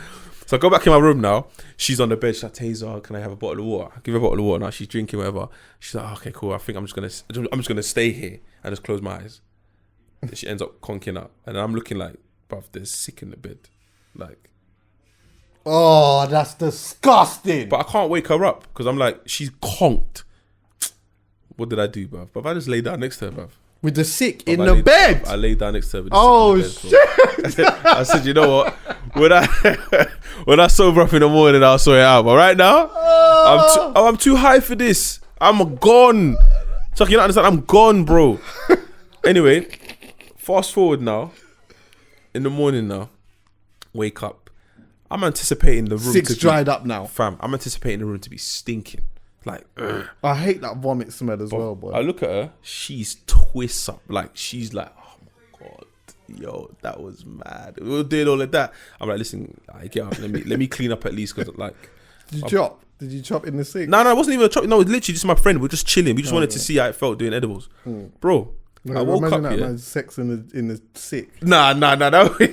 [SPEAKER 1] So I go back in my room now. She's on the bed. She's like, Taser, can I have a bottle of water? I give her a bottle of water. Now she's drinking whatever. She's like, okay, cool. I think I'm just gonna stay here and just close my eyes. And she ends up conking out, and I'm looking like, bruv, there's sick in the bed, like.
[SPEAKER 2] Oh, that's disgusting.
[SPEAKER 1] But I can't wake her up because I'm like, she's conked. What did I do, bruv? But I just lay down next to her, bruv.
[SPEAKER 2] With the sick in the bed?
[SPEAKER 1] I lay down next to her with the sick in the bed.
[SPEAKER 2] Shit.
[SPEAKER 1] I said, you know what? When I sober up in the morning, I'll sort it out. But right now, I'm too high for this. I'm gone. So you don't understand, I'm gone, bro. Anyway, fast forward now. In the morning now, Wake up. I'm anticipating the room
[SPEAKER 2] Six
[SPEAKER 1] to
[SPEAKER 2] dried up now.
[SPEAKER 1] Fam, I'm anticipating the room to be stinking. Like, ugh.
[SPEAKER 2] I hate that vomit smell as well, boy.
[SPEAKER 1] I look at her, she's twists up. Like, she's like, oh my God, yo, that was mad. We were doing all of that. I'm like, listen, I get up. Let me clean up at least. Because, like,
[SPEAKER 2] Did you chop? Did you chop in the sink?
[SPEAKER 1] No, it wasn't even a chop. No, it was literally just my friend. We're just chilling. We just wanted to see how it felt doing edibles. Bro, I woke up,
[SPEAKER 2] that,
[SPEAKER 1] yeah.
[SPEAKER 2] man, sex in the sick.
[SPEAKER 1] Nah. Literally,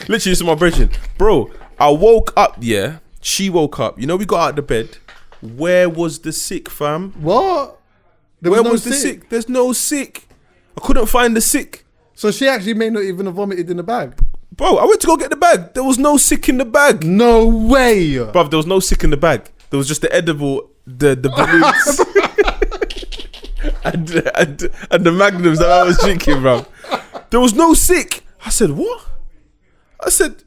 [SPEAKER 1] this is my brethren. Bro, I woke up, yeah. She woke up. You know, we got out of the bed. Where was the sick, fam?
[SPEAKER 2] What?
[SPEAKER 1] Where was the sick? There's no sick. I couldn't find the sick.
[SPEAKER 2] So she actually may not even have vomited in the bag.
[SPEAKER 1] Bro, I went to go get the bag. There was no sick in the bag.
[SPEAKER 2] No way.
[SPEAKER 1] Bro, there was no sick in the bag. There was just the edible, the balloons. and the magnums that I was drinking, bro. There was no sick. I said, what? I said,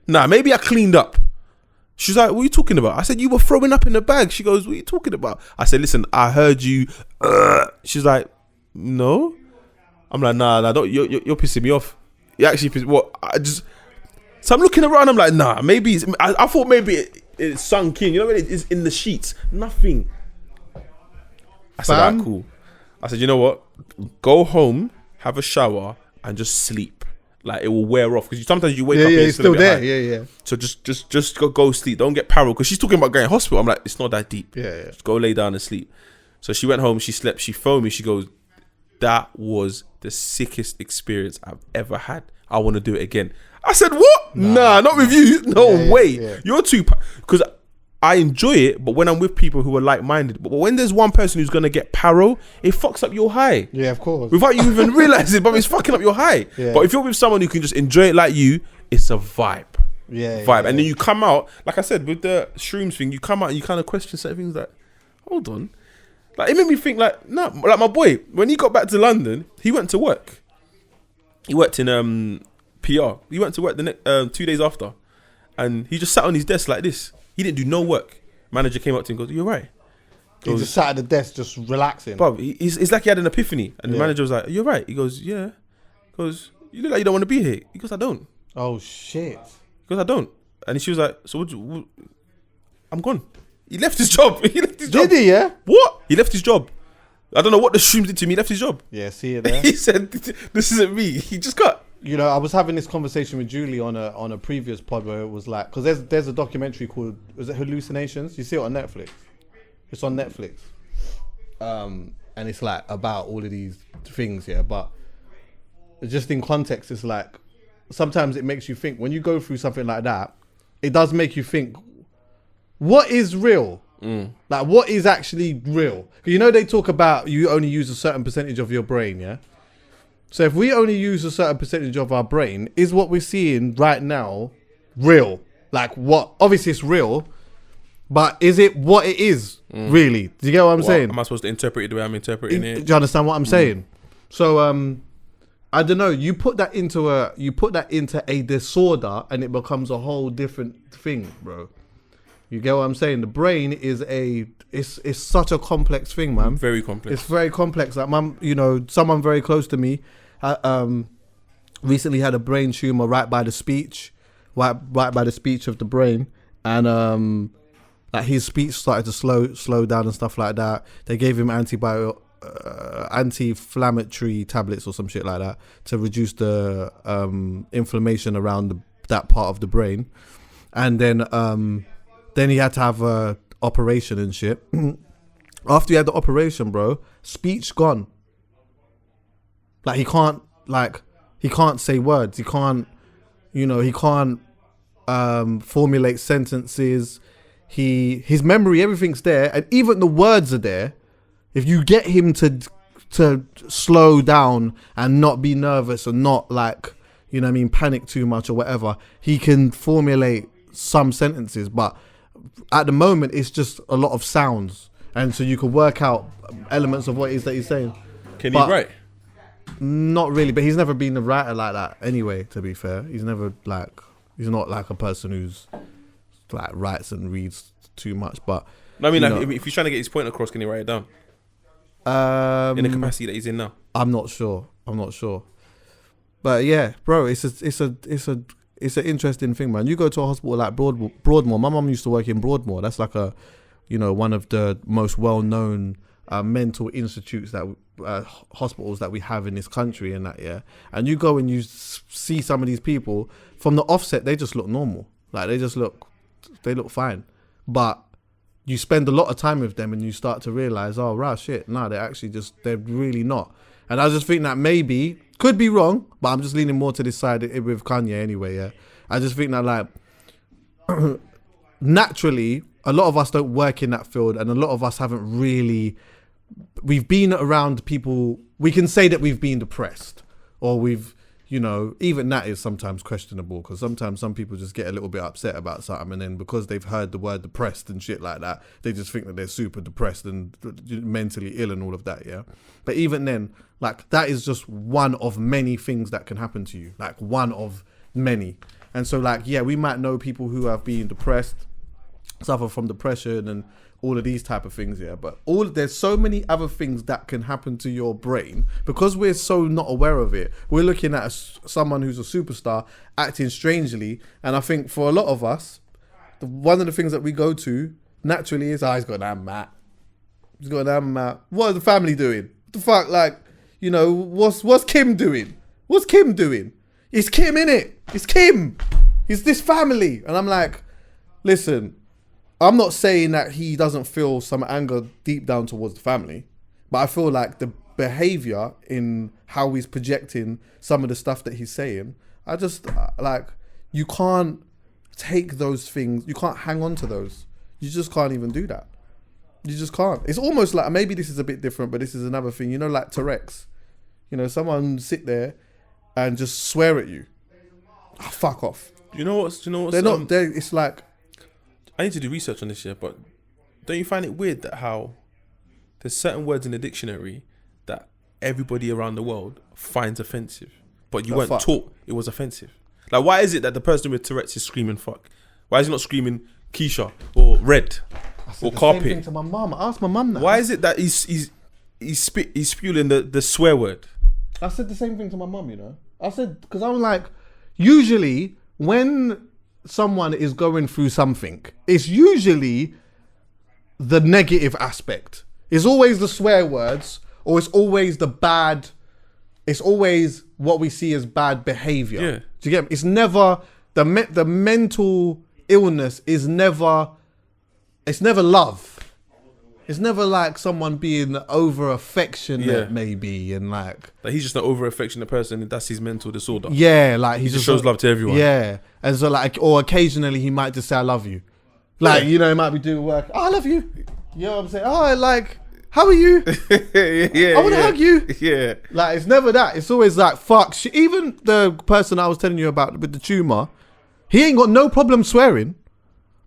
[SPEAKER 1] nah, maybe I cleaned up. She's like, what are you talking about? I said, you were throwing up in the bag. She goes, what are you talking about? I said, listen, I heard you. She's like, no. I'm like, nah, don't. You're pissing me off. You actually pissed. What? So I'm looking around. I'm like, nah, maybe. I thought maybe it sunk in. You know what? It's in the sheets. Nothing. I said, alright, cool. I said, you know what? Go home, have a shower, and just sleep. Like, it will wear off because sometimes you wake up and
[SPEAKER 2] it's still there.
[SPEAKER 1] High.
[SPEAKER 2] Yeah.
[SPEAKER 1] So just go sleep. Don't get paranoid because she's talking about going to hospital. I'm like, it's not that deep.
[SPEAKER 2] Yeah.
[SPEAKER 1] Just go lay down and sleep. So she went home. She slept. She phoned me. She goes, that was the sickest experience I've ever had. I want to do it again. I said, what? Nah, not with you. No way. Yeah. You're too... Because I enjoy it, but when I'm with people who are like-minded. But when there's one person who's going to get paro, it fucks up your high.
[SPEAKER 2] Yeah, of course.
[SPEAKER 1] Without you even realising it, but it's fucking up your high. Yeah. But if you're with someone who can just enjoy it like you, it's a vibe.
[SPEAKER 2] Yeah.
[SPEAKER 1] And then you come out, like I said, with the shrooms thing, you come out and you kind of question certain things like, hold on. Like, it made me think like, no, like my boy, when he got back to London, he went to work. He worked in PR. He went to work the next 2 days after. And he just sat on his desk like this. He didn't do no work. Manager came up to him and goes, you right?
[SPEAKER 2] He just sat at the desk just relaxing.
[SPEAKER 1] Bro, it's like he had an epiphany. And the manager was like, you're right. He goes, yeah. He goes, you look like you don't want to be here. He goes, I don't.
[SPEAKER 2] Oh, shit.
[SPEAKER 1] He goes, I don't. And she was like, so I'm gone. He left his job.
[SPEAKER 2] Did he, yeah?
[SPEAKER 1] What? He left his job. I don't know what the shrooms did to him. He left his job.
[SPEAKER 2] Yeah, see it there.
[SPEAKER 1] He said, this isn't me. He just cut.
[SPEAKER 2] You know, I was having this conversation with Julie on a previous pod where it was like, because there's a documentary called, was it Hallucinations? You see it on Netflix. It's on Netflix. And it's like about all of these things, yeah. But just in context, it's like, sometimes it makes you think, when you go through something like that, it does make you think, what is real? Like, what is actually real? You know, they talk about you only use a certain percentage of your brain, yeah? So if we only use a certain percentage of our brain, is what we're seeing right now real? Like, what? Obviously, it's real, but is it what it is, really? Do you get what I'm saying?
[SPEAKER 1] Am I supposed to interpret it the way I'm interpreting it?
[SPEAKER 2] Do you understand what I'm saying? So, I don't know. You put that into a disorder, and it becomes a whole different thing, bro. You get what I'm saying? The brain is it's such a complex thing, man.
[SPEAKER 1] Very complex.
[SPEAKER 2] It's very complex. Like, someone very close to me recently had a brain tumor right by the speech of the brain, and like his speech started to slow down and stuff like that. They gave him anti-inflammatory tablets or some shit like that to reduce the inflammation around that part of the brain, and then he had to have a operation and shit. After he had the operation, bro, speech gone. Like, he can't say words. He can't formulate sentences. His memory, everything's there, and even the words are there. If you get him to slow down and not be nervous and not, like, you know what I mean, panic too much or whatever, he can formulate some sentences, but at the moment it's just a lot of sounds, and so you can work out elements of what it is that he's saying.
[SPEAKER 1] Can he write?
[SPEAKER 2] Not really, but he's never been a writer like that anyway, to be fair. He's not like a person who's like writes and reads too much. But
[SPEAKER 1] no, I mean, like, if he's trying to get his point across, can he write it down? In the capacity that he's in now?
[SPEAKER 2] I'm not sure. But yeah, bro, it's it's an interesting thing, man. You go to a hospital like Broadmoor. My mum used to work in Broadmoor. That's like one of the most well-known mental institutes that hospitals that we have in this country and that, yeah. And you go and you see some of these people from the offset, they just look normal. Like they look fine. But you spend a lot of time with them and you start to realize, oh, right, shit, no, they're really not. And I just think that maybe, could be wrong, but I'm just leaning more to this side with Kanye anyway, yeah. I just think that, like, naturally, a lot of us don't work in that field and a lot of us haven't really, we've been around people, we can say that we've been depressed or we've, even that is sometimes questionable because sometimes some people just get a little bit upset about something and then because they've heard the word depressed and shit like that, they just think that they're super depressed and mentally ill and all of that, yeah? But even then, like, that is just one of many things that can happen to you, like one of many. And so, like, yeah, we might know people who have been depressed, suffer from depression and all of these type of things, yeah, but there's so many other things that can happen to your brain because we're so not aware of it. We're looking at someone who's a superstar acting strangely, and I think for a lot of us, one of the things that we go to naturally is, he's got an Matt. He's got an Matt. What is the family doing? What the fuck, like, what's Kim doing? What's Kim doing? It's Kim, innit? It's Kim. It's this family. And I'm like, listen, I'm not saying that he doesn't feel some anger deep down towards the family, but I feel like the behavior in how he's projecting some of the stuff that he's saying, I just, like, you can't take those things, you can't hang on to those. You just can't even do that. You just can't. It's almost like, maybe this is a bit different, but this is another thing, like Tourette's. Someone sit there and just swear at you. Oh, fuck off.
[SPEAKER 1] You know what's
[SPEAKER 2] it's like,
[SPEAKER 1] I need to do research on this year, but don't you find it weird that how there's certain words in the dictionary that everybody around the world finds offensive, but you weren't taught it was offensive? Like, why is it that the person with Tourette's is screaming fuck? Why is he not screaming Keisha or red or carpet?
[SPEAKER 2] Same thing to my mum. I asked my mum that.
[SPEAKER 1] Why is it that he's spewing the swear word?
[SPEAKER 2] I said the same thing to my mum, I said, because I'm like, usually when someone is going through something, it's usually the negative aspect. It's always the swear words, or it's always it's always what we see as bad behavior.
[SPEAKER 1] Yeah.
[SPEAKER 2] Do you get me? It's never, the mental illness is never, it's never love. It's never like someone being over affectionate, maybe, and like
[SPEAKER 1] he's just an over affectionate person, and that's his mental disorder.
[SPEAKER 2] Yeah, like
[SPEAKER 1] he just shows love to everyone.
[SPEAKER 2] Yeah, and so like, or occasionally he might just say I love you, like he might be doing work. Oh, I love you. You know what I'm saying? Oh, like, how are you? I want to hug you.
[SPEAKER 1] Yeah,
[SPEAKER 2] like it's never that. It's always like fuck. Even the person I was telling you about with the tumor, he ain't got no problem swearing.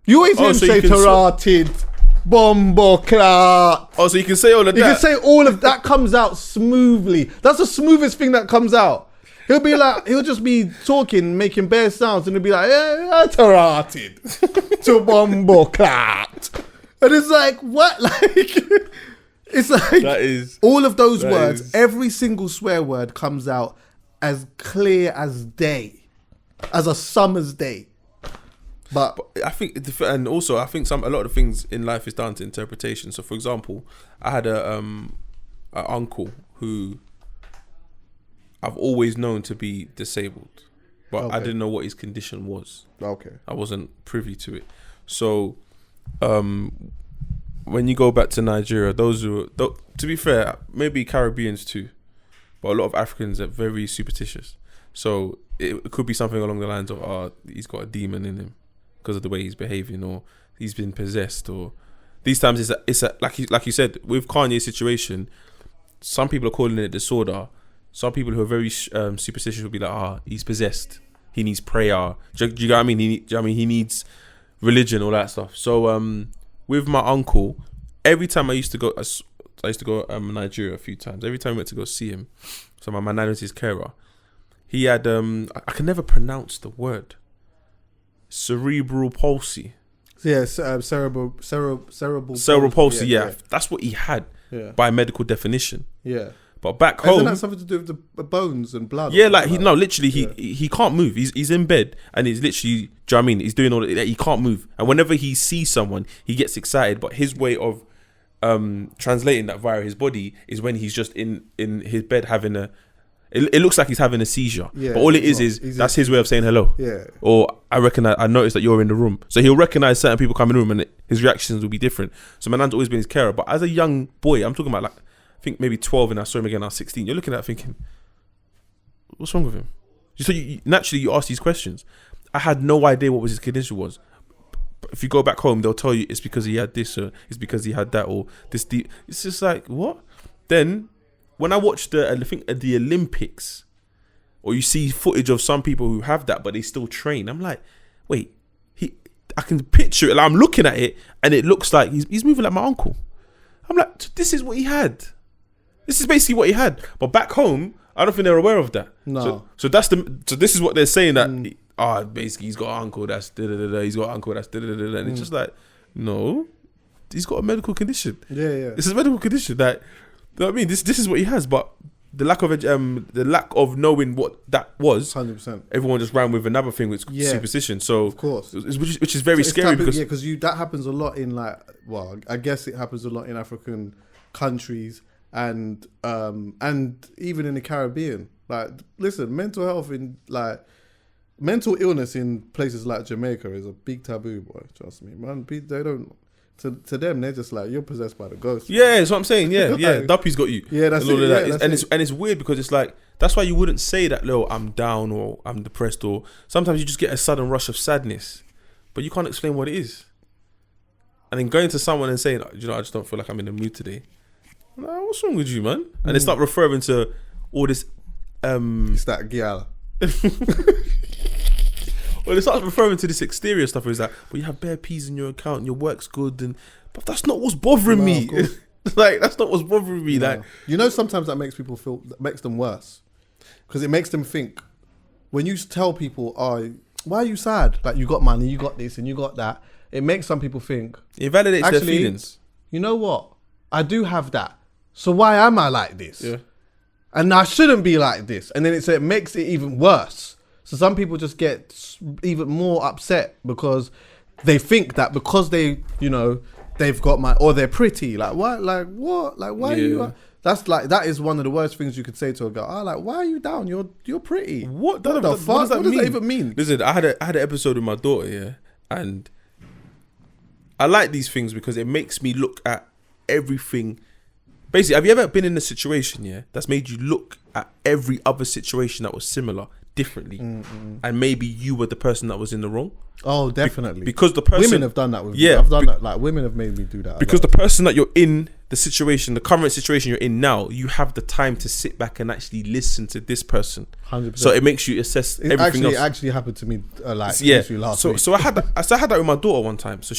[SPEAKER 2] You always hear him say carotid. Bombo clat.
[SPEAKER 1] Oh, so you can say all of that.
[SPEAKER 2] You can say all of that comes out smoothly. That's the smoothest thing that comes out. He'll just be talking, making bare sounds, and he'll be like, tarotted to bombo clat. And it's like, what? Like, it's like
[SPEAKER 1] that is
[SPEAKER 2] all of those words, every single swear word comes out as clear as day, as a summer's day. But
[SPEAKER 1] I think, and also I think a lot of the things in life is down to interpretation. So, for example, I had an uncle who I've always known to be disabled, but I didn't know what his condition was.
[SPEAKER 2] Okay,
[SPEAKER 1] I wasn't privy to it. So, when you go back to Nigeria, to be fair, maybe Caribbeans too, but a lot of Africans are very superstitious. So it could be something along the lines of, he's got a demon in him because of the way he's behaving, or he's been possessed, or these times it's like you said with Kanye's situation. Some people are calling it disorder. Some people who are very superstitious will be like, he's possessed. He needs prayer. Do you get what I mean? He needs religion, all that stuff. So with my uncle, every time I used to go Nigeria a few times. Every time I went to go see him, so my nan was his carer. He had I can never pronounce the word. Cerebral palsy.
[SPEAKER 2] Yeah, cerebral
[SPEAKER 1] palsy. Yeah, that's what he had by medical definition.
[SPEAKER 2] Yeah.
[SPEAKER 1] But back
[SPEAKER 2] Isn't
[SPEAKER 1] home,
[SPEAKER 2] that something to do with the bones and blood?
[SPEAKER 1] yeah, like literally, he can't move. He's in bed and he's literally, do you know what I mean? He's doing all that. He can't move, and whenever he sees someone, he gets excited. But his way of translating that via his body is when he's just in his bed having a. It looks like he's having a seizure, but all it is that's his way of saying hello.
[SPEAKER 2] Yeah.
[SPEAKER 1] Or I noticed that you're in the room, so he'll recognize certain people coming in the room, and his reactions will be different. So my nan's always been his carer. But as a young boy, I'm talking about like I think maybe 12, and I saw him again. I was 16. You're looking at it thinking, what's wrong with him? So naturally you ask these questions. I had no idea what his condition was. But if you go back home, they'll tell you it's because he had this, or it's because he had that, or this. It's just like what? Then when I watched the Olympics, or you see footage of some people who have that but they still train, I'm like, wait, I can picture it. Like, I'm looking at it and it looks like he's moving like my uncle. I'm like, this is what he had. This is basically what he had. But back home, I don't think they're aware of that.
[SPEAKER 2] No.
[SPEAKER 1] So this is what they're saying, that basically he's got an uncle that's da-da-da-da, he's got an uncle that's da-da-da-da, and it's just like, no, he's got a medical condition.
[SPEAKER 2] Yeah.
[SPEAKER 1] This is a medical condition that, you know what I mean? This is what he has, but the lack of knowing what that was,
[SPEAKER 2] 100%.
[SPEAKER 1] everyone just ran with another thing, which is superstition. So
[SPEAKER 2] of course,
[SPEAKER 1] which is very scary because
[SPEAKER 2] that happens a lot in I guess it happens a lot in African countries and even in the Caribbean. Like, listen, mental illness in places like Jamaica is a big taboo, boy. Trust me, man. They don't. To them, they're just like, you're possessed by the ghost.
[SPEAKER 1] Yeah, that's what I'm saying. Yeah. Duppy's got you.
[SPEAKER 2] Yeah, that's
[SPEAKER 1] and
[SPEAKER 2] it.
[SPEAKER 1] And it's weird because it's like, that's why you wouldn't say that, I'm down or I'm depressed, or sometimes you just get a sudden rush of sadness, but you can't explain what it is. And then going to someone and saying, I just don't feel like I'm in the mood today. I'm like, what's wrong with you, man? And they start referring to all this.
[SPEAKER 2] It's that gyal.
[SPEAKER 1] Well, they start referring to this exterior stuff. It's like, well, you have bare peas in your account, and your work's good, but that's not what's bothering me. Like, that's not what's bothering me. No. Like,
[SPEAKER 2] sometimes that makes them worse, because it makes them think. When you tell people, why are you sad? Like, you got money, you got this, and you got that. It makes some people think.
[SPEAKER 1] It validates their feelings.
[SPEAKER 2] You know what? I do have that. So why am I like this?
[SPEAKER 1] Yeah.
[SPEAKER 2] And I shouldn't be like this. And then it makes it even worse. So some people just get even more upset because they think that because they've got or they're pretty. Like, what? Like, what? Like, why are you? That is one of the worst things you could say to a girl. Like, why are you down? You're pretty. What the fuck? What does that even mean?
[SPEAKER 1] Listen, I had an episode with my daughter, yeah, and I like these things because it makes me look at everything. Basically, have you ever been in a situation, yeah, that's made you look at every other situation that was similar differently, and maybe you were the person that was in the wrong?
[SPEAKER 2] Oh, definitely.
[SPEAKER 1] Because the person,
[SPEAKER 2] women have done that with me. I've done that. Like, women have made me do that.
[SPEAKER 1] Because the person that you're in, the current situation you're in now, you have the time to sit back and actually listen to this person.
[SPEAKER 2] 100%.
[SPEAKER 1] So it makes you assess everything else.
[SPEAKER 2] It actually happened to me last week.
[SPEAKER 1] So I had that with my daughter one time. So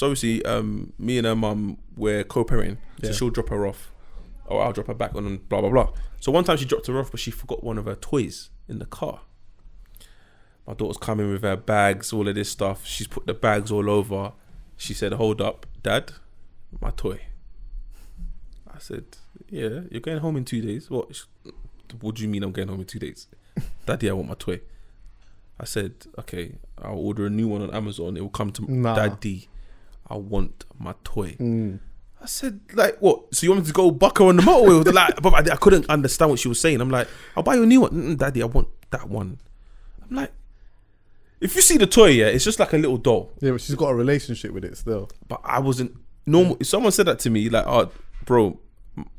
[SPEAKER 1] obviously me and her mum were co-parenting. So she'll drop her off, or I'll drop her back on, and blah blah blah. So one time she dropped her off, but she forgot one of her toys in the car. My daughter's coming with her bags, all of this stuff. She's put the bags all over. She said, "Hold up, Dad, my toy." I said, "Yeah, you're going home in 2 days." What do you mean I'm going home in 2 days? Daddy, I want my toy. I said, "Okay, I'll order a new one on Amazon. It will come to Daddy. I want my toy." I said, like, what? So you want me to go buck her on the motorway? Like, but I couldn't understand what she was saying. I'm like, I'll buy you a new one. Daddy, I want that one. I'm like, if you see the toy, yeah, it's just like a little doll.
[SPEAKER 2] Yeah, but she's got a relationship with it still.
[SPEAKER 1] But I wasn't normal. If someone said that to me, like, oh, bro,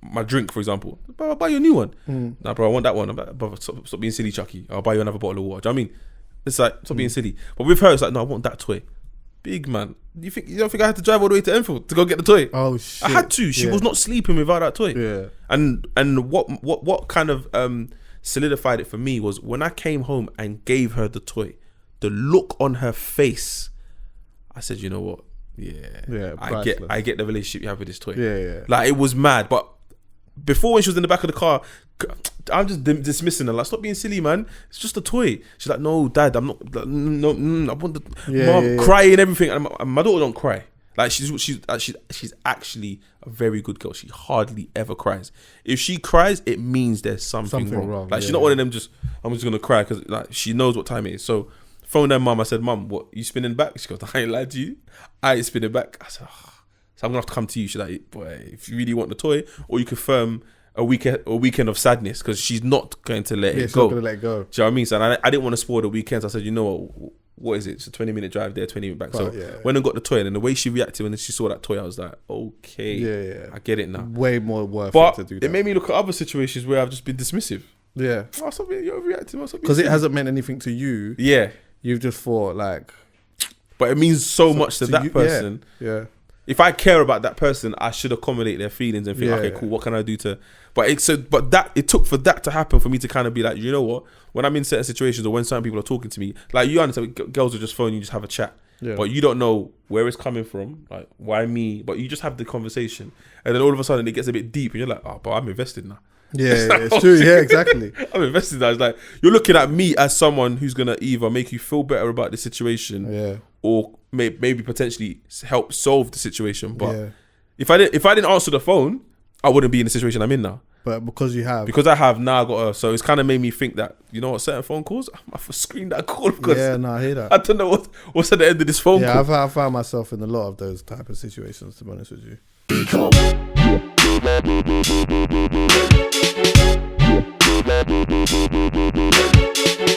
[SPEAKER 1] my drink, for example, bro, I'll buy you a new one. Nah, bro, I want that one. I'm like, bro, stop being silly, Chucky. I'll buy you another bottle of water. Do you know what I mean? It's like, stop being silly. But with her, it's like, no, I want that toy. Big man, you don't think I had to drive all the way to Enfield to go get the toy?
[SPEAKER 2] Oh shit!
[SPEAKER 1] I had to. She was not sleeping without that toy.
[SPEAKER 2] Yeah.
[SPEAKER 1] And what kind of solidified it for me was when I came home and gave her the toy, the look on her face. I said, you know what? Yeah. I get the relationship you have with this toy.
[SPEAKER 2] Yeah.
[SPEAKER 1] Like, it was mad, but before, when she was in the back of the car, I'm just dismissing her. Like, stop being silly, man. It's just a toy. She's like, no, Dad, I'm not. No, I want the mom crying and everything. And my daughter don't cry. Like she's actually a very good girl. She hardly ever cries. If she cries, it means there's something wrong. Like she's not one of them. I'm just gonna cry because like she knows what time it is. So phone her mum. I said, Mum, what you spinning back? She goes, I ain't lied to you. I ain't spinning back. I said, so I'm gonna have to come to you. She's like, boy, if you really want the toy, or you confirm a weekend of sadness, because she's not going to let it go.
[SPEAKER 2] Not gonna let it go.
[SPEAKER 1] Do you know what I mean? So I didn't want to spoil the weekends. I said, you know what is it? It's a 20-minute drive there, 20 minutes back. So when I got the toy, and the way she reacted when she saw that toy, I was like, okay, I get it now.
[SPEAKER 2] Way more worth
[SPEAKER 1] it
[SPEAKER 2] to do that.
[SPEAKER 1] It made me look at other situations where I've just been dismissive.
[SPEAKER 2] Yeah.
[SPEAKER 1] Oh, something you're reacting.
[SPEAKER 2] Because it hasn't meant anything to you.
[SPEAKER 1] Yeah.
[SPEAKER 2] You've just thought like...
[SPEAKER 1] But it means so much to that person.
[SPEAKER 2] Yeah.
[SPEAKER 1] If I care about that person, I should accommodate their feelings and think, okay, cool, what can I do to... But it took for that to happen for me to kind of be like, you know what? When I'm in certain situations or when certain people are talking to me, like you understand, girls will just phone you, just have a chat. Yeah. But you don't know where it's coming from, like why me? But you just have the conversation, and then all of a sudden it gets a bit deep, and you're like, oh, but I'm invested now.
[SPEAKER 2] Yeah, it's true. Yeah, exactly.
[SPEAKER 1] I'm invested now. It's like you're looking at me as someone who's gonna either make you feel better about the situation, or maybe potentially help solve the situation. But if I didn't answer the phone, I wouldn't be in the situation I'm in now.
[SPEAKER 2] But because I have
[SPEAKER 1] now, I got her. So it's kind of made me think that, you know what, certain phone calls, I have to screen that call because
[SPEAKER 2] I hear that.
[SPEAKER 1] I don't know what's at the end of this phone call.
[SPEAKER 2] I've found myself in a lot of those type of situations, to be honest with you.